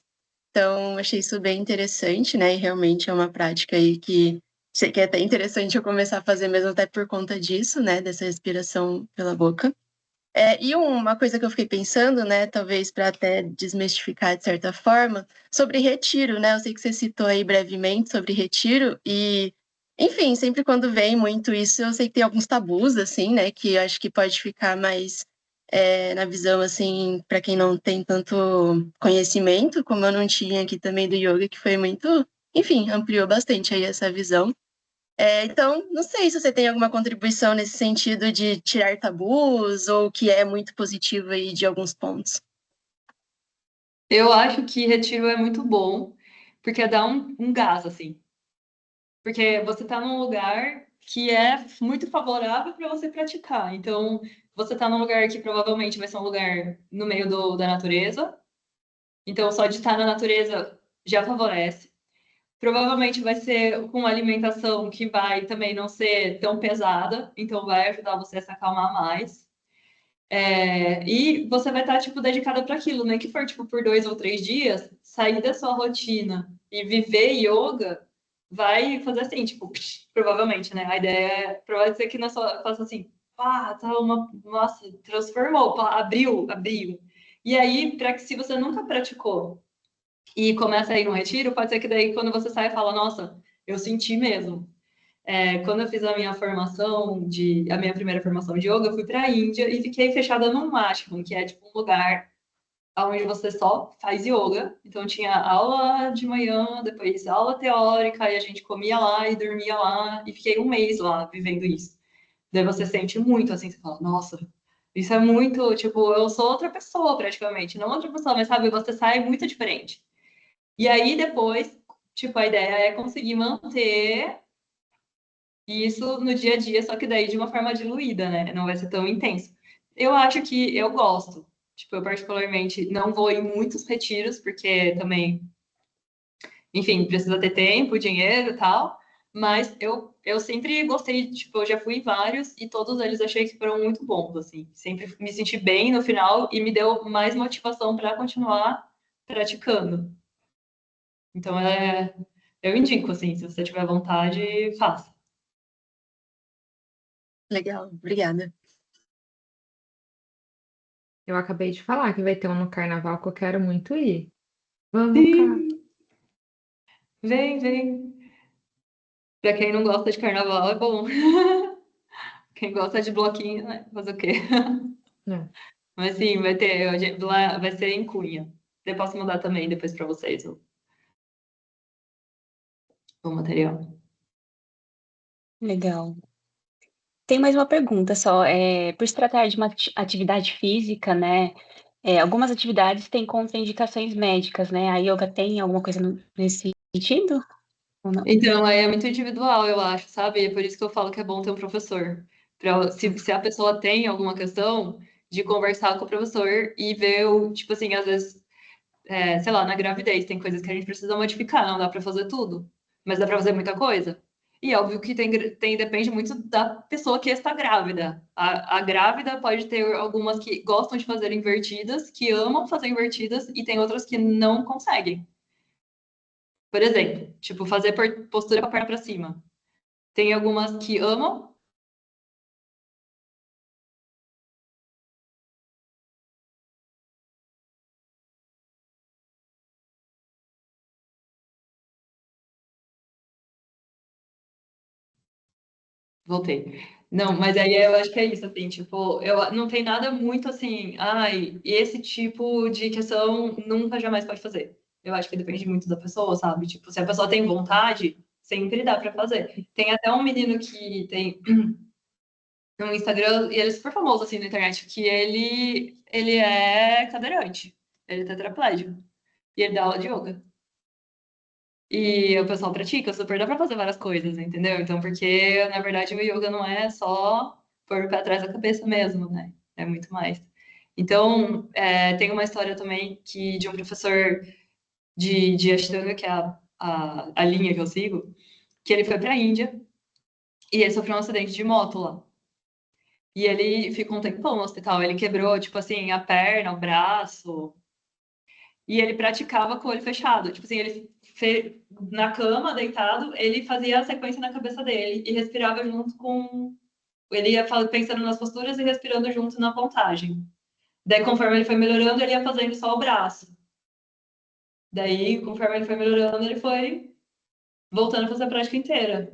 Speaker 4: Então, achei isso bem interessante, né, e realmente é uma prática aí que sei que é até interessante eu começar a fazer mesmo até por conta disso, né, dessa respiração pela boca. E uma coisa que eu fiquei pensando, né, talvez para até desmistificar de certa forma, sobre retiro, né? Eu sei que você citou aí brevemente sobre retiro e, enfim, sempre quando vem muito isso, eu sei que tem alguns tabus, assim, né, que eu acho que pode ficar mais na visão, assim, para quem não tem tanto conhecimento, como eu não tinha aqui também do yoga, que foi muito, enfim, ampliou bastante aí essa visão. Então, não sei se você tem alguma contribuição nesse sentido de tirar tabus ou que é muito positivo aí de alguns pontos.
Speaker 2: Eu acho que retiro é muito bom, porque dá um gás, assim. Porque você está num lugar que é muito favorável para você praticar. Então, você está num lugar que provavelmente vai ser um lugar no meio da natureza. Então, só de estar na natureza já favorece. Provavelmente vai ser com uma alimentação que vai também não ser tão pesada, então vai ajudar você a se acalmar mais. E você vai estar, tipo, dedicada para aquilo, nem que for, tipo, por 2 ou 3 dias, sair da sua rotina e viver yoga vai fazer assim, tipo, provavelmente, né? A ideia é, provavelmente ser que na sua, faça assim, pá, tá nossa, transformou, pá, abriu. E aí, para que se você nunca praticou e começa a ir no retiro, pode ser que daí quando você sai, fala, nossa, eu senti mesmo. Quando eu fiz a minha primeira formação de yoga, eu fui para a Índia e fiquei fechada num ashram, que é tipo um lugar onde você só faz yoga. Então tinha aula de manhã, depois aula teórica, e a gente comia lá e dormia lá, e fiquei um mês lá vivendo isso. Daí você sente muito assim, você fala, nossa, isso é muito, tipo, eu sou outra pessoa praticamente, não outra pessoa, mas sabe, você sai muito diferente. E aí depois, tipo, a ideia é conseguir manter isso no dia a dia, só que daí de uma forma diluída, né? Não vai ser tão intenso. Eu acho que eu gosto. Tipo, eu particularmente não vou em muitos retiros, porque também, enfim, precisa ter tempo, dinheiro e tal. Mas eu sempre gostei, tipo, eu já fui em vários e todos eles achei que foram muito bons, assim. Sempre me senti bem no final e me deu mais motivação para continuar praticando. Então, eu indico, assim, se você tiver vontade, faça.
Speaker 4: Legal, obrigada.
Speaker 5: Eu acabei de falar que vai ter um no carnaval que eu quero muito ir. Vamos, cá.
Speaker 2: Sim, vem, vem. Pra quem não gosta de carnaval, é bom. Quem gosta de bloquinho, né? Fazer o quê?
Speaker 5: É.
Speaker 2: Mas sim, vai ter. Lá vai ser em Cunha. Eu posso mandar também depois pra vocês o material.
Speaker 1: Legal. Tem mais uma pergunta só. Por se tratar de uma atividade física, né? Algumas atividades têm contraindicações médicas, né? A yoga tem alguma coisa nesse sentido? Ou não?
Speaker 2: Então, aí é muito individual, eu acho, sabe? É por isso que eu falo que é bom ter um professor. Se a pessoa tem alguma questão, de conversar com o professor e ver tipo assim, às vezes, sei lá, na gravidez tem coisas que a gente precisa modificar, não dá para fazer tudo, mas dá para fazer muita coisa. E óbvio que depende muito da pessoa que está grávida. A grávida pode ter algumas que gostam de fazer invertidas, que amam fazer invertidas, e tem outras que não conseguem. Por exemplo, tipo, fazer postura com a perna para cima. Tem algumas que amam, Voltei. Não, mas aí eu acho que é isso, assim, tipo, não tem nada muito assim, ai, esse tipo de questão nunca jamais pode fazer. Eu acho que depende muito da pessoa, sabe? Tipo, se a pessoa tem vontade, sempre dá pra fazer. Tem até um menino que tem no Instagram, e ele é super famoso, assim, na internet, que ele é cadeirante, ele é tetraplégico, e ele dá aula de yoga. E o pessoal pratica, super dá pra fazer várias coisas, entendeu? Então, porque, na verdade, o yoga não é só pôr o pé atrás da cabeça mesmo, né? É muito mais. Então, tem uma história também de um professor de Ashtanga, que é a linha que eu sigo, que ele foi pra Índia e ele sofreu um acidente de moto lá. E ele ficou um tempão no hospital. Ele quebrou, tipo assim, a perna, o braço. E ele praticava com o olho fechado. Tipo assim, na cama, deitado, ele fazia a sequência na cabeça dele e respirava junto com. Ele ia pensando nas posturas e respirando junto na contagem. Daí, conforme ele foi melhorando, ele ia fazendo só o braço. Daí, conforme ele foi melhorando, ele foi voltando a fazer a prática inteira.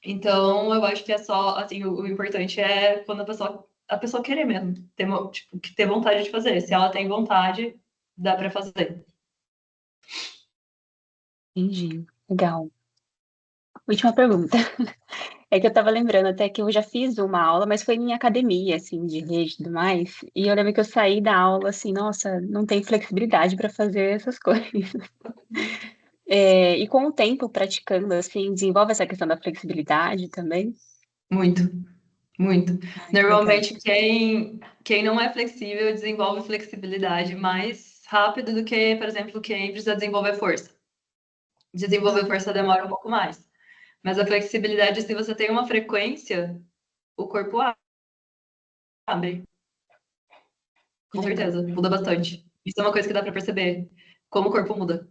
Speaker 2: Então, eu acho que é só, assim, o importante é quando a pessoa querer mesmo, tipo, ter vontade de fazer. Se ela tem vontade, dá para fazer.
Speaker 1: Entendi. Legal. Última pergunta. É que eu estava lembrando até que eu já fiz uma aula, mas foi em academia, assim, de rede e tudo mais. E eu lembro que eu saí da aula assim, nossa, não tem flexibilidade para fazer essas coisas. E com o tempo praticando, assim, desenvolve essa questão da flexibilidade também.
Speaker 2: Muito, muito.
Speaker 1: Ai, que legal.
Speaker 2: Normalmente, quem não é flexível desenvolve flexibilidade mais rápido do que, por exemplo, quem precisa desenvolver força. Desenvolver força demora um pouco mais. Mas a flexibilidade, se você tem uma frequência, o corpo abre.
Speaker 1: Que
Speaker 2: Com
Speaker 1: legal.
Speaker 2: certeza, muda bastante. Isso é uma coisa que dá para perceber, como o corpo muda.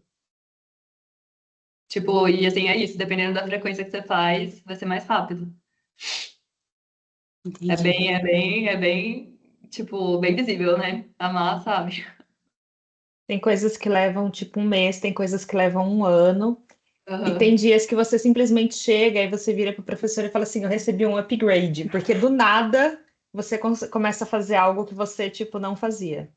Speaker 2: Tipo, e assim, é isso, dependendo da frequência que você faz, vai ser mais rápido. É
Speaker 1: Entendi.
Speaker 2: bem, é bem, é bem, tipo, bem visível, né? Amar, sabe?
Speaker 5: Tem coisas que levam tipo um mês, tem coisas que levam um ano, e tem
Speaker 2: Aham.
Speaker 5: dias que você simplesmente chega e você vira para o professor e fala assim: Eu recebi um upgrade, porque do nada você começa a fazer algo que você tipo não fazia.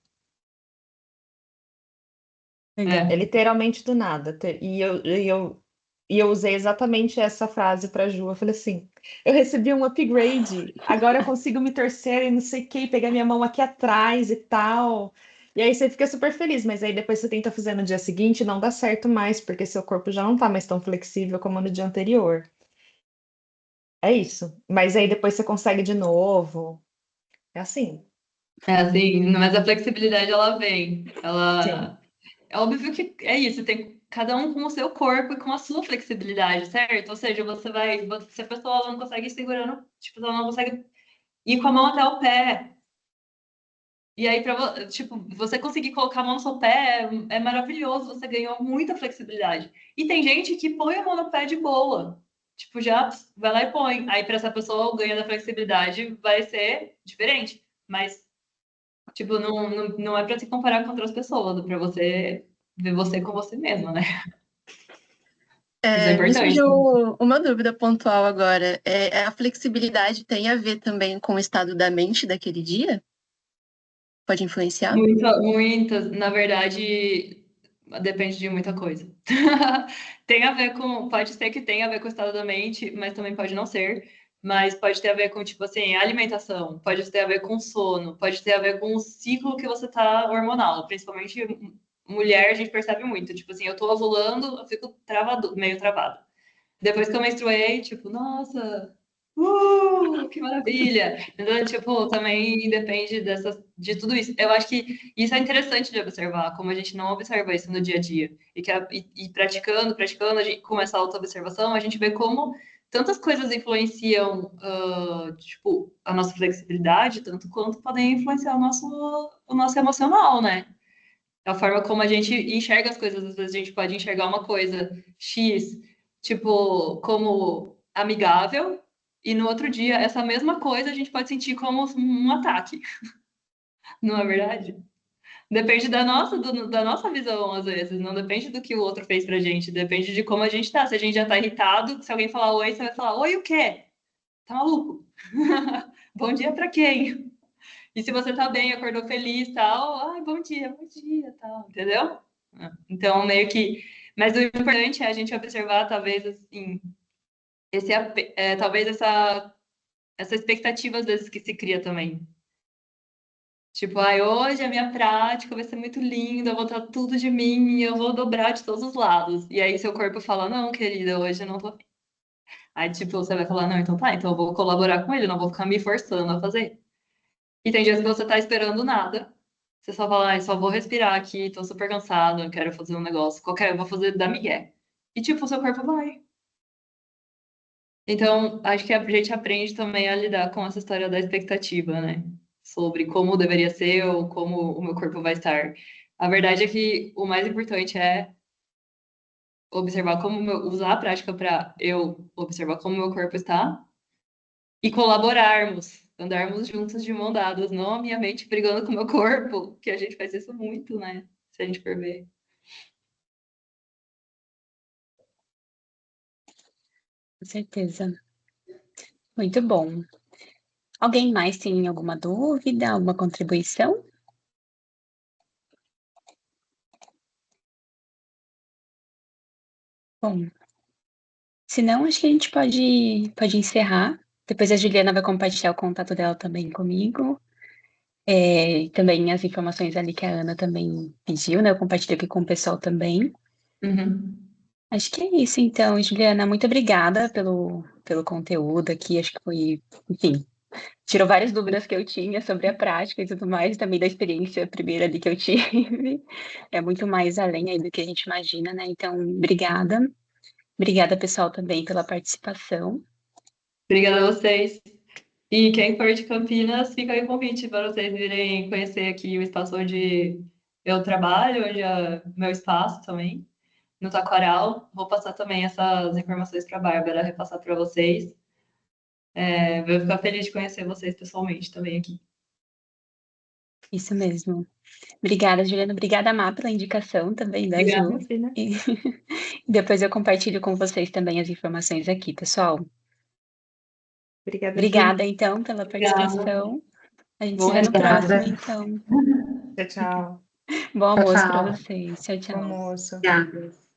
Speaker 5: É
Speaker 2: É.
Speaker 1: Legal.
Speaker 5: literalmente do nada. E eu usei exatamente essa frase para Ju. Eu falei assim: eu recebi um upgrade, agora eu consigo me torcer e não sei o que, pegar minha mão aqui atrás e tal. E aí você fica super feliz, mas aí depois você tenta fazer no dia seguinte e não dá certo mais, porque seu corpo já não tá mais tão flexível como no dia anterior. É isso. Mas aí depois você consegue de novo. É assim.
Speaker 2: É assim, mas a flexibilidade ela vem.
Speaker 5: Sim.
Speaker 2: É óbvio que é isso, tem cada um com o seu corpo e com a sua flexibilidade, certo? Ou seja, se a pessoa ela não consegue ir segurando, tipo, ela não consegue ir com a mão até o pé. E aí, tipo, você conseguir colocar a mão no seu pé é maravilhoso, você ganhou muita flexibilidade. E tem gente que põe a mão no pé de boa. Tipo, já vai lá e põe. Aí, para essa pessoa, o ganho da flexibilidade vai ser diferente. Mas, tipo, não é para se comparar com outras pessoas, é para você ver você com você mesma, né? Isso é
Speaker 4: Me
Speaker 2: importante.
Speaker 4: surgiu uma dúvida pontual agora. A flexibilidade tem a ver também com o estado da mente daquele dia? Pode influenciar?
Speaker 2: Muitas, na verdade, depende de muita coisa. Tem a ver pode ser que tenha a ver com o estado da mente, mas também pode não ser. Mas pode ter a ver com, tipo assim, alimentação, pode ter a ver com sono, pode ter a ver com o ciclo que você tá hormonal. Principalmente mulher, a gente percebe muito. Tipo assim, eu tô ovulando, eu fico meio travado. Depois que eu menstruei, tipo, nossa, que maravilha! Então, tipo, também depende de tudo isso. Eu acho que isso é interessante de observar, como a gente não observa isso no dia a dia. E praticando, praticando, a gente, com essa autoobservação, a gente vê como tantas coisas influenciam, tipo, a nossa flexibilidade, tanto quanto podem influenciar o nosso emocional, né? A forma como a gente enxerga as coisas, às vezes a gente pode enxergar uma coisa X, tipo, como amigável, e no outro dia, essa mesma coisa a gente pode sentir como um ataque, não é verdade? Depende da nossa visão, às vezes, não depende do que o outro fez pra gente, depende de como a gente tá. Se a gente já tá irritado, se alguém falar oi, você vai falar, oi, o quê? tá maluco? Bom dia para quem? E se você tá bem, acordou feliz, tal, ai, bom dia, tal, entendeu? Então, meio que... Mas o importante é a gente observar, talvez, assim, talvez essa expectativa, às vezes, que se cria também. Tipo, ai, hoje a minha prática vai ser muito linda, eu vou dar tudo de mim, eu vou dobrar de todos os lados. E aí seu corpo fala, não, querida, hoje eu não tô. Aí, tipo, você vai falar, não, então tá, então eu vou colaborar com ele, não vou ficar me forçando a fazer. E tem dias que você tá esperando nada, você só fala, ai, só vou respirar aqui, tô super cansado, eu quero fazer um negócio, qualquer, eu vou fazer da migué. E, tipo, o seu corpo vai. Então, acho que a gente aprende também a lidar com essa história da expectativa, né? Sobre como deveria ser ou como o meu corpo vai estar. A verdade é que o mais importante é observar usar a prática para eu observar como o meu corpo está e colaborarmos, andarmos juntos de mão dadas, não a minha mente brigando com o meu corpo, que a gente faz isso muito, né? Se a gente for ver.
Speaker 1: Com certeza. Muito bom. Alguém mais tem alguma dúvida, alguma contribuição? Bom, se não, acho que a gente pode encerrar. Depois a Juliana vai compartilhar o contato dela também comigo. E também as informações ali que a Ana também pediu, né? Eu compartilho aqui com o pessoal também.
Speaker 2: Uhum.
Speaker 1: Acho que é isso, então, Juliana. Muito obrigada pelo conteúdo aqui. Acho que foi, enfim, tirou várias dúvidas que eu tinha sobre a prática e tudo mais, também da experiência primeira ali que eu tive. É muito mais além aí do que a gente imagina, né? Então, obrigada. Obrigada, pessoal, também pela participação.
Speaker 2: Obrigada a vocês. E quem for de Campinas, fica aí o convite para vocês virem conhecer aqui o espaço onde eu trabalho, onde é meu espaço também, no Taquaral. Vou passar também essas informações para a Bárbara, repassar para vocês. Vou ficar feliz de conhecer vocês pessoalmente também aqui.
Speaker 1: Isso mesmo. Obrigada, Juliana. Obrigada, Má, pela indicação também da
Speaker 2: Obrigada.
Speaker 1: Ju. E depois eu compartilho com vocês também as informações aqui, pessoal.
Speaker 5: Obrigada, Ju.
Speaker 1: Obrigada, então, pela participação. A gente se vê no próximo, então.
Speaker 5: Tchau, tchau.
Speaker 1: Bom almoço para
Speaker 3: Tchau.
Speaker 1: vocês. Tchau,
Speaker 5: Bom
Speaker 1: tchau.
Speaker 5: almoço.
Speaker 3: Obrigada.